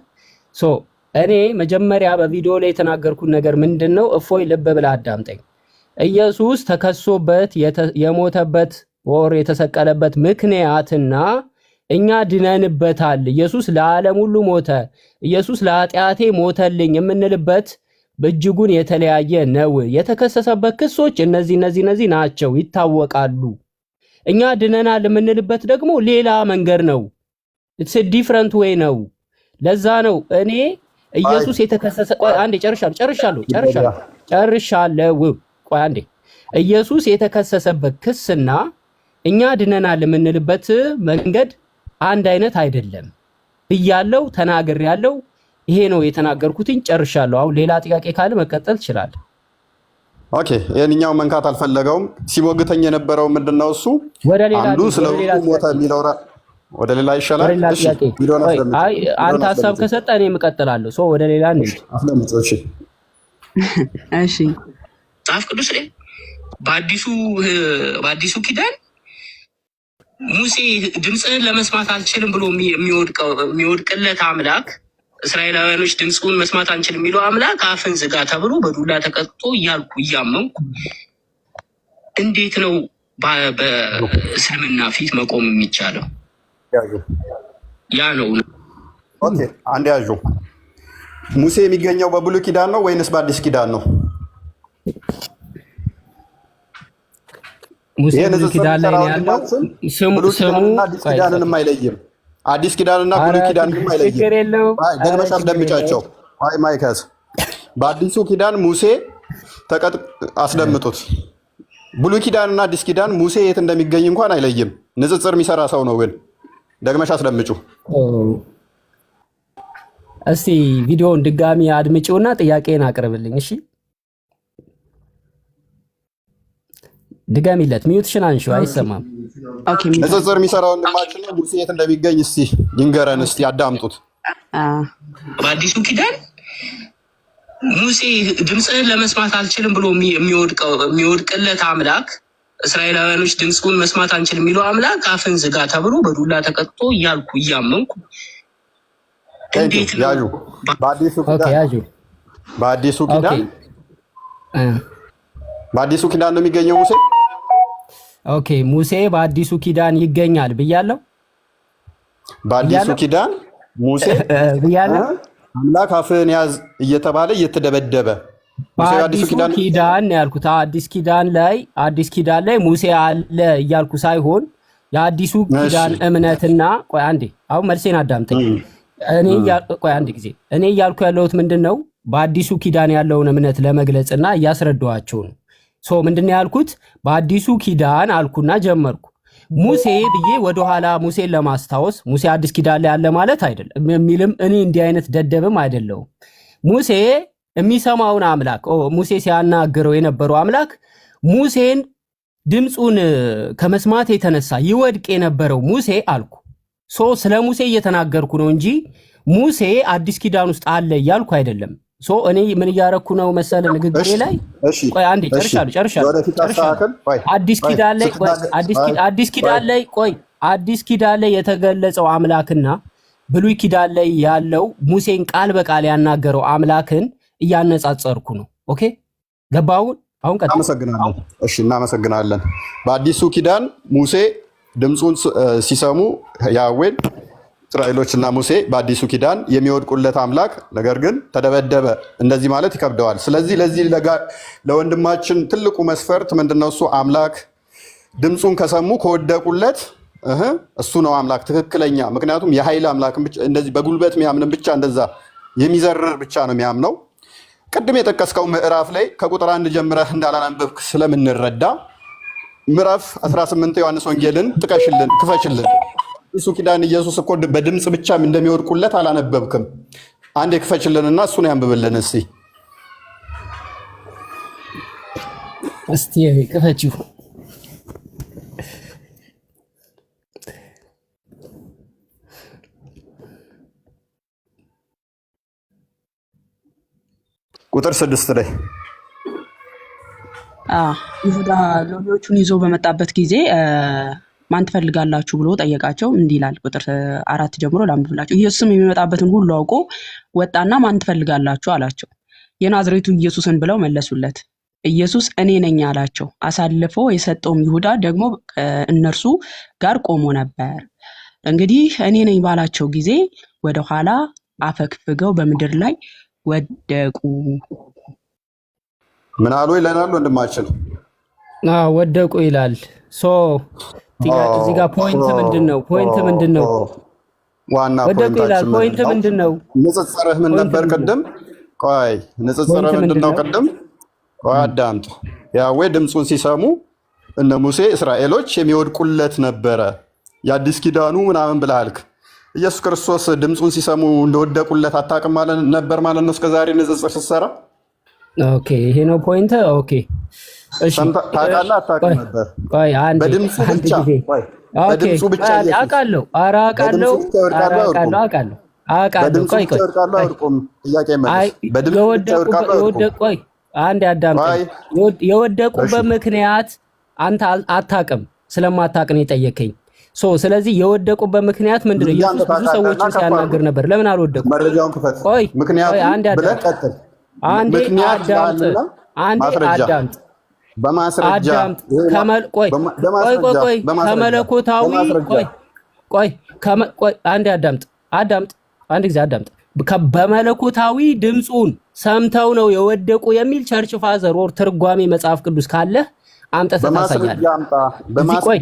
እኔ መጀመሪያ በቪዲዮ ላይ የተናገርኩት ነገር ምንድነው? እፎይ ልብ ብለህ አዳምጠኝ። ኢየሱስ ተከሶበት የሞተበት ወር የተሰቀለበት ምክንያትና እኛ ድነንበታል፣ ኢየሱስ ለዓለም ሁሉ ሞተ፣ ኢየሱስ ለኃጢአቴ ሞተልኝ የምንልበት በእጅጉን የተለያየ ነው። የተከሰሰበት ክሶች እነዚህ ናቸው፣ ይታወቃሉ። እኛ ድነናል የምንልበት ደግሞ ሌላ መንገድ ነው። ኢትስ ዲፍረንት ዌይ ነው። ለዛ ነው እኔ ኢየሱስ የተከሰሰ አንዴ ጨርሻለሁ። ቆይ አንዴ ኢየሱስ የተከሰሰበት ክስና እኛ ድነናል የምንልበት መንገድ አንድ አይነት አይደለም ብያለሁ፣ ተናግሬያለሁ። ይሄ ነው የተናገርኩትኝ። ጨርሻለሁ። አሁን ሌላ ጥያቄ ካለ መቀጠል ትችላለህ።
ኦኬ። ይሄንኛው መንካት አልፈለገውም። ሲሞግተኝ የነበረው ምንድነው? እሱ አንዱ ስለ ሞተ የሚለው ወደ ሌላ ይሻላል።
አይ አንተ ሐሳብ ከሰጠ እኔ እቀጥላለሁ። ወደ ሌላ እንሂድ።
እሺ
መጽሐፍ ቅዱስ ላይ በአዲሱ ኪዳን ሙሴ ድምፅህን ለመስማት አልችልም ብሎ የሚወድቅለት አምላክ እስራኤላውያኖች ድምፁን መስማት አንችልም የሚለው አምላክ አፍን ዝጋ ተብሎ በዱላ ተቀጥቶ እያልኩ እያመንኩ እንዴት ነው በእስልምና ፊት መቆም የሚቻለው? ያ ነው።
ኦኬ አንድ ያዡ። ሙሴ የሚገኘው በብሉይ ኪዳን ነው ወይንስ በአዲስ ኪዳን ነው?
ሙሴ ብሉይ ኪዳን ላይ ነው ያለው።
ስሙና አዲስ ኪዳንንም አይለይም። አዲስ ኪዳንና ብሉይ ኪዳንንም አይለይም። ደግመሽ አስደምጫቸው። አይ ማይከስ በአዲሱ ኪዳን ሙሴ አስደምጡት። ብሉይ ኪዳንና አዲስ ኪዳን ሙሴ የት እንደሚገኝ እንኳን አይለይም። ንጽጽር የሚሰራ ሰው ነው። ግን ደግመሽ አስደምጩ።
እስቲ ቪዲዮውን ድጋሚ አድምጪውና ጥያቄን አቅርብልኝ። እሺ ድጋሚለት። ሚዩትሽን አንሺው፣ አይሰማም።
ኦኬ
ንጽጽር የሚሰራው ወንድማችን ነው። ሙሴ የት እንደሚገኝ እስቲ ይንገረን። እስቲ አዳምጡት።
በአዲሱ ኪዳን ሙሴ ድምፅህን ለመስማት አልችልም ብሎ የሚወድቅለት አምላክ እስራኤላውያኖች ድምፁን መስማት አንችልም የሚለው አምላክ አፍን ዝጋ ተብሎ በዱላ ተቀጥቶ እያልኩ እያመንኩ እንዴት
ያዡ በአዲሱ ኪዳን ነው የሚገኘው ሙሴ።
ኦኬ ሙሴ በአዲሱ ኪዳን ይገኛል ብያለሁ።
በአዲሱ ኪዳን ሙሴ
ብያለሁ።
አምላክ አፍህን ያዝ እየተባለ እየተደበደበ
በአዲሱ ኪዳን ያልኩት አዲስ ኪዳን ላይ ሙሴ አለ እያልኩ ሳይሆን የአዲሱ ኪዳን እምነትና ቆይ አንዴ አሁን መልሴን አዳምጠኝ። እኔ እያልኩ ያለሁት ምንድን ነው በአዲሱ ኪዳን ያለውን እምነት ለመግለጽና እያስረዳኋቸው ነው። ምንድን ያልኩት በአዲሱ ኪዳን አልኩና ጀመርኩ። ሙሴ ብዬ ወደኋላ ሙሴን ለማስታወስ ሙሴ አዲስ ኪዳን ላይ ያለ ማለት አይደለም የሚልም እኔ እንዲህ አይነት ደደብም አይደለሁም። ሙሴ የሚሰማውን አምላክ ሙሴ ሲያናግረው የነበረው አምላክ ሙሴን ድምፁን ከመስማት የተነሳ ይወድቅ የነበረው ሙሴ አልኩ። ስለ ሙሴ እየተናገርኩ ነው እንጂ ሙሴ አዲስ ኪዳን ውስጥ አለ እያልኩ አይደለም። እኔ ምን እያረኩ ነው መሰለ ንግግሬ ላይ ቆይ አንዴ ጨርሻለሁ። አዲስ ኪዳን ላይ የተገለጸው አምላክና ብሉይ ኪዳን ላይ ያለው ሙሴን ቃል በቃል ያናገረው አምላክን እያነጻጸርኩ ነው። ኦኬ ገባውን? አሁን ቀጥታ
አመሰግናለሁ። እሺ እናመሰግናለን። በአዲሱ ኪዳን ሙሴ ድምፁን ሲሰሙ ያዌን እስራኤሎችና ሙሴ በአዲሱ ኪዳን የሚወድቁለት አምላክ ነገር ግን ተደበደበ። እንደዚህ ማለት ይከብደዋል። ስለዚህ ለዚህ ለወንድማችን ትልቁ መስፈርት ምንድነው? እሱ አምላክ ድምፁን ከሰሙ ከወደቁለት እሱ ነው አምላክ ትክክለኛ። ምክንያቱም የኃይል አምላክ እንደዚህ በጉልበት የሚያምንን ብቻ እንደዛ የሚዘርር ብቻ ነው የሚያምነው። ቅድም የጠቀስከው ምዕራፍ ላይ ከቁጥር 1 ጀምረህ እንዳላነበብክ ስለምንረዳ ምዕራፍ 18 ዮሐንስ ወንጌልን ክፈችልን። እሱ ኪዳን ኢየሱስ እኮ በድምፅ ብቻ እንደሚወድቁለት አላነበብክም። አንዴ ክፈችልንና እሱን ያንብብልን
እስቲ ክፈችው።
ቁጥር 6 ላይ
ይሁዳ ሎሌዎቹን ይዞ በመጣበት ጊዜ ማን ትፈልጋላችሁ ብሎ ጠየቃቸው። እንዲህ ይላል ቁጥር 4 ጀምሮ ላንብብላችሁ። ኢየሱስም የሚመጣበትን ሁሉ አውቆ ወጣና ማን ትፈልጋላችሁ አላቸው። የናዝሬቱ ኢየሱስን ብለው መለሱለት። ኢየሱስ እኔ ነኝ አላቸው። አሳልፎ የሰጠውም ይሁዳ ደግሞ እነርሱ ጋር ቆሞ ነበር። እንግዲህ እኔ ነኝ ባላቸው ጊዜ ወደኋላ አፈግፍገው በምድር ላይ ወደቁ።
ምን አሉ ይለናል ወንድማችን?
ወደቁ ይላል። እዚህ ጋር ፖይንት ምንድን ነው?
ዋና
ወደቁ ይላል። ፖይንት ምንድን ነው?
ንጽጽርህ ምን ነበር ቅድም? ንጽጽርህ ምንድን ነው ቅድም? አዳምጥ። ያዌ ድምፁን ሲሰሙ እነ ሙሴ እስራኤሎች የሚወድቁለት ነበረ። የአዲስ ኪዳኑ ምናምን ብለሃልክ። ኢየሱስ ክርስቶስ ድምፁን ሲሰሙ እንደወደቁለት አታውቅም ነበር ማለት ነው እስከዛሬ ንጽጽር ስትሰራ?
ኦኬ ይሄ ነው ፖይንት። ኦኬ እሺ
ታውቃለህ አታውቅም ነበር? በድምፁ ብቻ
አውቃለሁ። አንድ አዳምጠኝ። የወደቁበት ምክንያት አንተ አታውቅም፣ ስለማታውቅ ነው የጠየከኝ። ስለዚህ የወደቁበት ምክንያት ምንድነው? ኢየሱስ ብዙ ሰዎችን ሲያናግር ነበር። ለምን አልወደቁም?
መረጃውን ክፈት።
ቆይ
ምክንያቱም ብለህ ቀጥል።
አንዴ አዳምጥ።
በማስረጃ
አንድ ጊዜ አዳምጥ። በመለኮታዊ ድምፁን ሰምተው ነው የወደቁ የሚል ቸርች ፋዘር ወር ትርጓሜ መጽሐፍ ቅዱስ ካለ አምጠህ ታሳያለህ።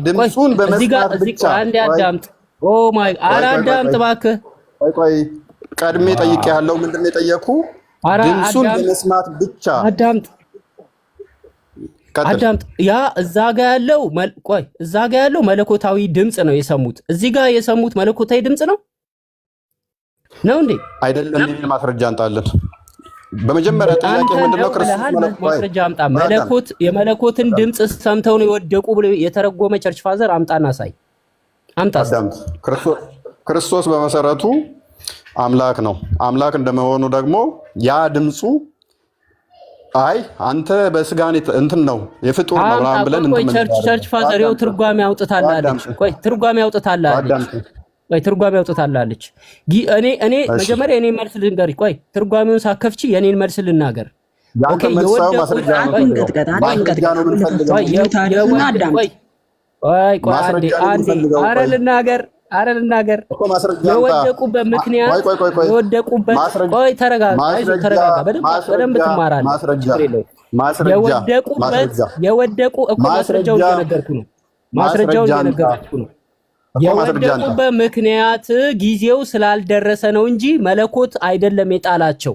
ድምፁን በመስማት ብቻ
አንዴ አዳምጥ። ኦ ማይ አዳምጥ እባክህ።
ቆይ ቀድሜ ጠይቄሃለሁ። ምንድን ነው የጠየኩህ? ድምፁን በመስማት ብቻ አዳምጥ። ያ እዛ ጋ ያለው መለኮታዊ ድምፅ ነው የሰሙት። እዚህ ጋር የሰሙት መለኮታዊ ድምፅ ነው እንዴ? አይደለም። የሚል ማስረጃ አንጣለን። በመጀመሪያ ጥያቄ ምንድነው? ክርስቶስ
ማስረጃ አምጣ። የመለኮትን ድምፅ ሰምተው ነው የወደቁ ብሎ የተረጎመ ቸርች ፋዘር አምጣና ሳይ።
ክርስቶስ በመሰረቱ አምላክ ነው። አምላክ እንደመሆኑ ደግሞ ያ ድምፁ አንተ በስጋን እንትን ነው የፍጡር ነው ምናምን ብለን
ቸርች ፋዘር ይኸው ትርጓሜ አውጥታላለች። ትርጓሜ አውጥታላለች። እኔ መጀመሪያ የኔን መልስ ልንገርሽ። ትርጓሜውን ሳከፍቺ የኔን መልስ ልናገር። ልናገር። የወደቁበት ምክንያት ተረጋጋ፣ በደንብ ትማራለህ። የወደቁበት ምክንያት ጊዜው ስላልደረሰ ነው እንጂ መለኮት አይደለም የጣላቸው።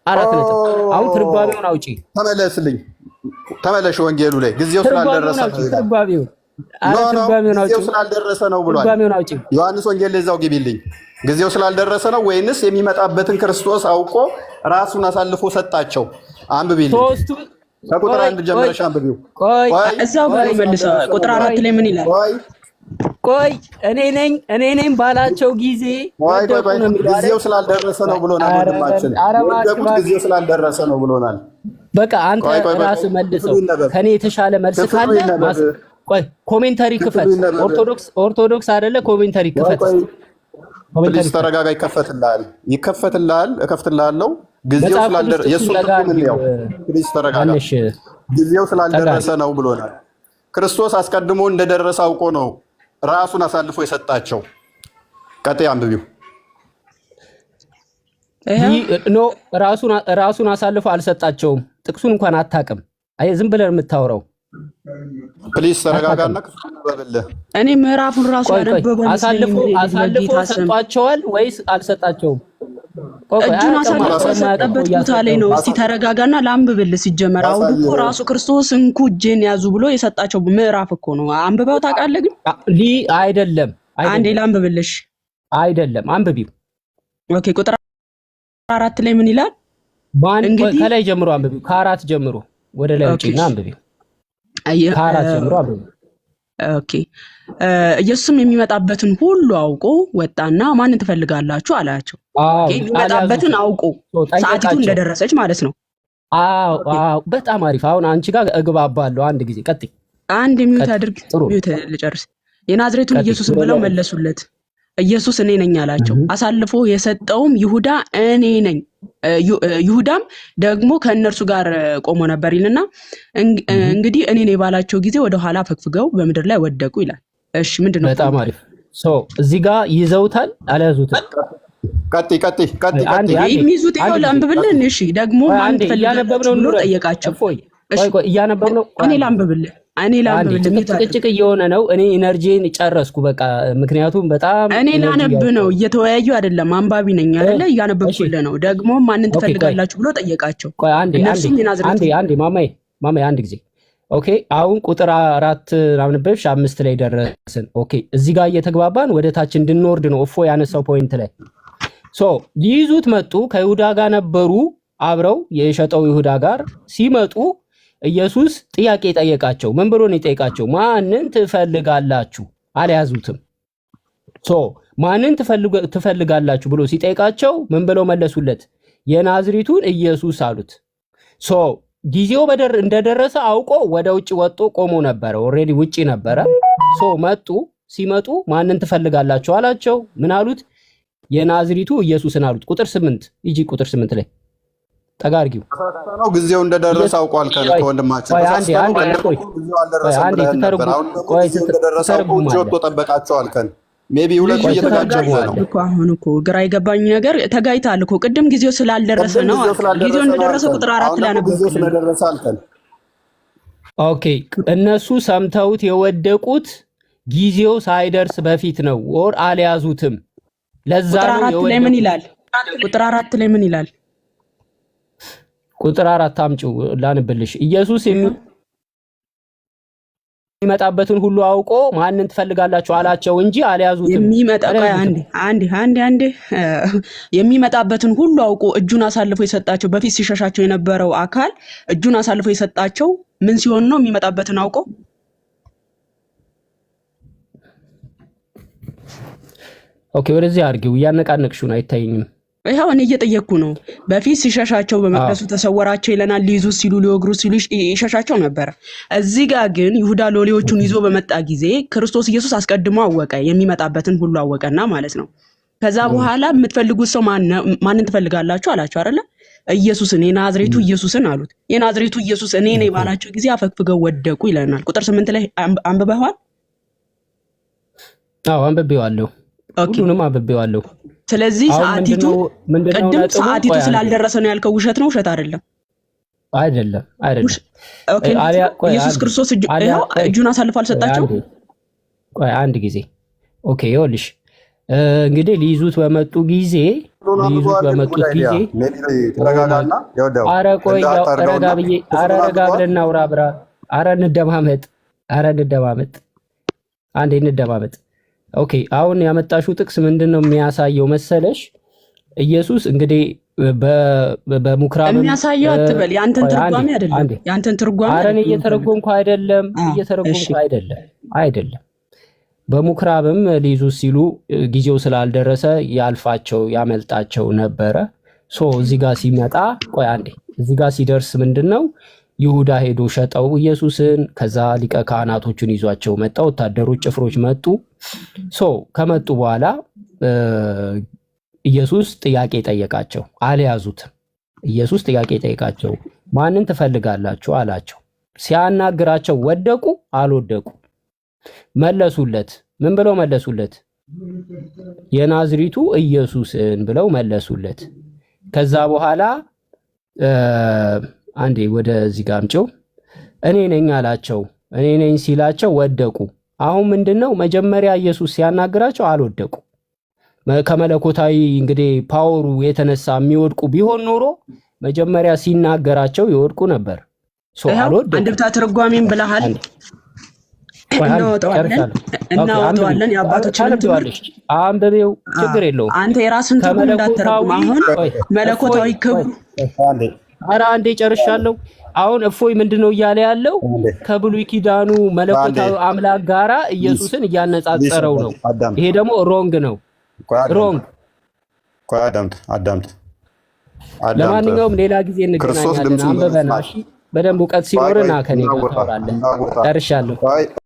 4 ነጥብ። አሁን ትርጓሜውን አውጪ።
ተመለሽ ወንጌሉ ላይ ጊዜው ስላልደረሰ ስላልደረሰ ነው ብሏል። ዮሐንስ ወንጌል ላይ እዛው ግቢልኝ። ጊዜው ስላልደረሰ ነው ወይንስ የሚመጣበትን ክርስቶስ አውቆ ራሱን አሳልፎ ሰጣቸው? አንብቢልኝ። ከቁጥር 1 ጀምረሽ አንብቢው።
እዛው ጋር መልሰ ቁጥር 4 ላይ ምን ይላል?
እኔ ነኝ ባላቸው ጊዜ
ጊዜው ስላልደረሰ ነው ብሎናል። ወንድማችን ወደቁት ጊዜው ስላልደረሰ ነው ብሎናል።
በቃ አንተ ራስህ መልሰው። ከኔ የተሻለ መልስ ካለ ኮሜንታሪ ክፈት። ኦርቶዶክስ አይደለ? ኮሜንታሪ ክፈት።
ፕሊዝ ተረጋጋ። ይከፈትልሃል። እከፍትልሃለሁ። ጊዜው ስላልደረሰ የሱ ምን ነው? ፕሊዝ ተረጋጋ። ጊዜው ስላልደረሰ ነው ብሎናል። ክርስቶስ አስቀድሞ እንደደረሰ አውቆ ነው ራሱን አሳልፎ የሰጣቸው። ቀጥይ አንብቢው።
ራሱን አሳልፎ አልሰጣቸውም። ጥቅሱን እንኳን አታውቅም። ዝም ብለን የምታወራው።
ፕሊዝ ተረጋጋና ክፍሉን አንብብልህ።
እኔ ምዕራፉን ራሱ ያነበበው
አሳልፎ ሰጣቸዋል ወይስ አልሰጣቸውም?
እጁን አሳልፎ ሰጠበት ቦታ ላይ ነው። እስቲ ተረጋጋና ላንብብልህ። ሲጀመር አሁን እኮ ራሱ ክርስቶስ እንኩ እጄን ያዙ ብሎ የሰጣቸው ምዕራፍ እኮ ነው። አንብበው ታውቃለህ? ግን
አይደለም።
አንዴ ላንብብልሽ።
አይደለም፣ አንብቢው።
ኦኬ፣ ቁጥር 4 ላይ ምን ይላል?
እንግዲህ ከላይ ጀምሮ አንብቢው። ከ4 ጀምሮ ወደ ላይ ውጪና አንብቢው። ከ4 ጀምሮ አንብቢው።
ኦኬ። ኢየሱስም የሚመጣበትን ሁሉ አውቆ ወጣና ማንን ትፈልጋላችሁ አላቸው። የሚመጣበትን አውቆ ሰዓቲቱ እንደደረሰች ማለት ነው። በጣም አሪፍ። አሁን አንቺ ጋር እግባባለሁ። አንድ ጊዜ ቀጥይ። አንድ ሚዩት አድርግ። ሚዩት ልጨርስ። የናዝሬቱን ኢየሱስን ብለው መለሱለት። ኢየሱስ እኔ ነኝ አላቸው። አሳልፎ የሰጠውም ይሁዳ እኔ ነኝ። ይሁዳም ደግሞ ከእነርሱ ጋር ቆሞ ነበር ይልና እንግዲህ እኔ ነኝ ባላቸው ጊዜ ወደ ኋላ ፈግፍገው በምድር ላይ ወደቁ ይላል። እሺ፣ ምንድነው?
በጣም አሪፍ። እዚህ ጋር ይዘውታል አልያዙትም?
ቀጥይ።
የሚይዙት ይኸው ላንብብልህ። እሺ፣ ደግሞ ማን ትፈልጋላችሁ ብሎ ጠየቃቸው።
እያነበብነው
እኔ ላንብብልህ።
ጭቅጭቅ እየሆነ ነው። እኔ ኢነርጂን ጨረስኩ በቃ። ምክንያቱም በጣም
እኔ ላነብ ነው፣ እየተወያዩ አይደለም። አንባቢ ነኝ አይደለ? እያነበብኩልህ ነው። ደግሞ ማንን ትፈልጋላችሁ ብሎ ጠየቃቸው።
አንዴ ማማዬ አንድ ጊዜ። ኦኬ፣ አሁን ቁጥር 4 አምንበብሽ 5 ላይ ደረስን። ኦኬ፣ እዚህ ጋር እየተግባባን ወደ ታች እንድንወርድ ነው። እፎ ያነሳው ፖይንት ላይ ሊይዙት መጡ። ከይሁዳ ጋር ነበሩ። አብረው የሸጠው ይሁዳ ጋር ሲመጡ ኢየሱስ ጥያቄ ጠየቃቸው። ምን ብሎ ነው የጠየቃቸው? ማንን ትፈልጋላችሁ? አልያዙትም። ማንን ትፈልጋላችሁ ብሎ ሲጠይቃቸው ምን ብለው መለሱለት? የናዝሬቱን ኢየሱስ አሉት። ጊዜው እንደደረሰ አውቆ ወደ ውጭ ወጥቶ ቆሞ ነበረ። ኦልሬዲ ውጪ ነበረ። መጡ። ሲመጡ ማንን ትፈልጋላችሁ አላቸው። ምን አሉት? የናዝሪቱ ኢየሱስን አሉት። ቁጥር 8 ይጂ ቁጥር 8 ላይ ጠጋርጊው
ነው ጊዜው እንደደረሰ አውቋል። ከወንድማችን ጠበቃቸዋል። ከን ሜቢ ሁለቱ እየተጋጨሙ ነው
እኮ። አሁን እኮ ግራ የገባኝ ነገር ተጋይታል እኮ ቅድም ጊዜው ስላልደረሰ ነው። ጊዜው እንደደረሰ ቁጥር 4 ላይ ነው
ጊዜው ስለደረሰ አልከን።
ኦኬ እነሱ ሰምተውት የወደቁት ጊዜው ሳይደርስ በፊት ነው። ወር አልያዙትም። ለዛ ነው
የወደቁት። ላይ ምን ይላል? ቁጥር 4 ላይ ምን ይላል?
ቁጥር 4 አምጪው ላንብልሽ። ኢየሱስ የሚመጣበትን ሁሉ አውቆ ማንን ትፈልጋላችሁ አላቸው እንጂ አልያዙትም። የሚመጣበትን ሁሉ አውቆ እጁን አሳልፎ የሰጣቸው በፊት ሲሸሻቸው የነበረው አካል እጁን አሳልፎ የሰጣቸው ምን ሲሆን ነው? የሚመጣበትን አውቆ። ኦኬ ወደዚህ አድርጊው። እያነቃነቅሽው ነው፣ አይታየኝም።
ይሄው እኔ እየጠየቅኩ ነው። በፊት ሲሸሻቸው በመቅደሱ ተሰወራቸው ይለናል። ሊይዙ ሲሉ ሊወግሩ ሲሉ ይሸሻቸው ነበር። እዚህ ጋር ግን ይሁዳ ሎሌዎቹን ይዞ በመጣ ጊዜ ክርስቶስ ኢየሱስ አስቀድሞ አወቀ፣ የሚመጣበትን ሁሉ አወቀና ማለት ነው። ከዛ በኋላ የምትፈልጉት ሰው ማንን ትፈልጋላችሁ አላቸው አይደለ? ኢየሱስን፣ የናዝሬቱ ኢየሱስን አሉት። የናዝሬቱ ኢየሱስ እኔ ነኝ ባላቸው ጊዜ አፈግፍገው ወደቁ ይለናል። ቁጥር 8 ላይ አንብበዋል?
አዎ አንብቤዋለሁ። ሁሉንም አንብቤዋለሁ።
ስለዚህ ሰዓቲቱ ቅድም ሰዓቲቱ ስላልደረሰ ነው ያልከው ውሸት ነው? ውሸት አይደለም። ኦኬ ኢየሱስ ክርስቶስ እጁን አሳልፎ አልሰጣቸው።
ቆይ አንድ ጊዜ ኦኬ ይኸውልሽ እንግዲህ ሊይዙት በመጡት ጊዜ ኧረ ቆይ ረጋ ብለን እናውራ ብራ። ኧረ እንደማመጥ አንዴ እንደማመጥ። ኦኬ አሁን ያመጣሽው ጥቅስ ምንድነው የሚያሳየው መሰለሽ? ኢየሱስ እንግዲህ በሙክራም
የሚያሳየው አትበል፣ ያንተን ትርጓሜ አይደለም። ያንተን ትርጓሜ
ኧረ እኔ እየተረጎምኩ አይደለም። በሙክራብም ሊይዙት ሲሉ ጊዜው ስላልደረሰ ያመልጣቸው ነበረ። እዚህ ጋር ሲመጣ ቆይ አንዴ እዚህ ጋር ሲደርስ ምንድነው ይሁዳ ሄዶ ሸጠው ኢየሱስን። ከዛ ሊቀ ካህናቶቹን ይዟቸው መጣ። ወታደሮች ጭፍሮች መጡ። ከመጡ በኋላ ኢየሱስ ጥያቄ ጠየቃቸው፣ አልያዙትም። ኢየሱስ ጥያቄ ጠየቃቸው፣ ማንን ትፈልጋላችሁ አላቸው። ሲያናግራቸው ወደቁ አልወደቁ? መለሱለት። ምን ብለው መለሱለት? የናዝሪቱ ኢየሱስን ብለው መለሱለት። ከዛ በኋላ አንዴ ወደዚህ ጋር አምጪው። እኔ ነኝ አላቸው። እኔ ነኝ ሲላቸው ወደቁ። አሁን ምንድነው መጀመሪያ ኢየሱስ ሲያናግራቸው አልወደቁ። ከመለኮታዊ እንግዲህ ፓወሩ የተነሳ የሚወድቁ ቢሆን ኖሮ መጀመሪያ ሲናገራቸው ይወድቁ ነበር። አልወደቁ።
አንድምታ ትርጓሜን ብለሃል። እናወጣዋለን። የአባቶችንም ትምህርት
አንብቤው ችግር የለውም።
አንተ የራስን ትርጉም እንዳትተረጉም። አሁን መለኮታዊ ክብር
ኧረ አንዴ ጨርሻለሁ። አሁን እፎይ ምንድነው እያለ ያለው? ከብሉይ ኪዳኑ መለኮታዊ አምላክ ጋራ ኢየሱስን እያነጻጸረው ነው። ይሄ ደግሞ ሮንግ ነው።
አዳምጥ።
ለማንኛውም ሌላ ጊዜ እንገናኛለን። አንብበና በደንብ እውቀት ሲኖርና ከኔ ጋር ታወራለህ። ጨርሻለሁ።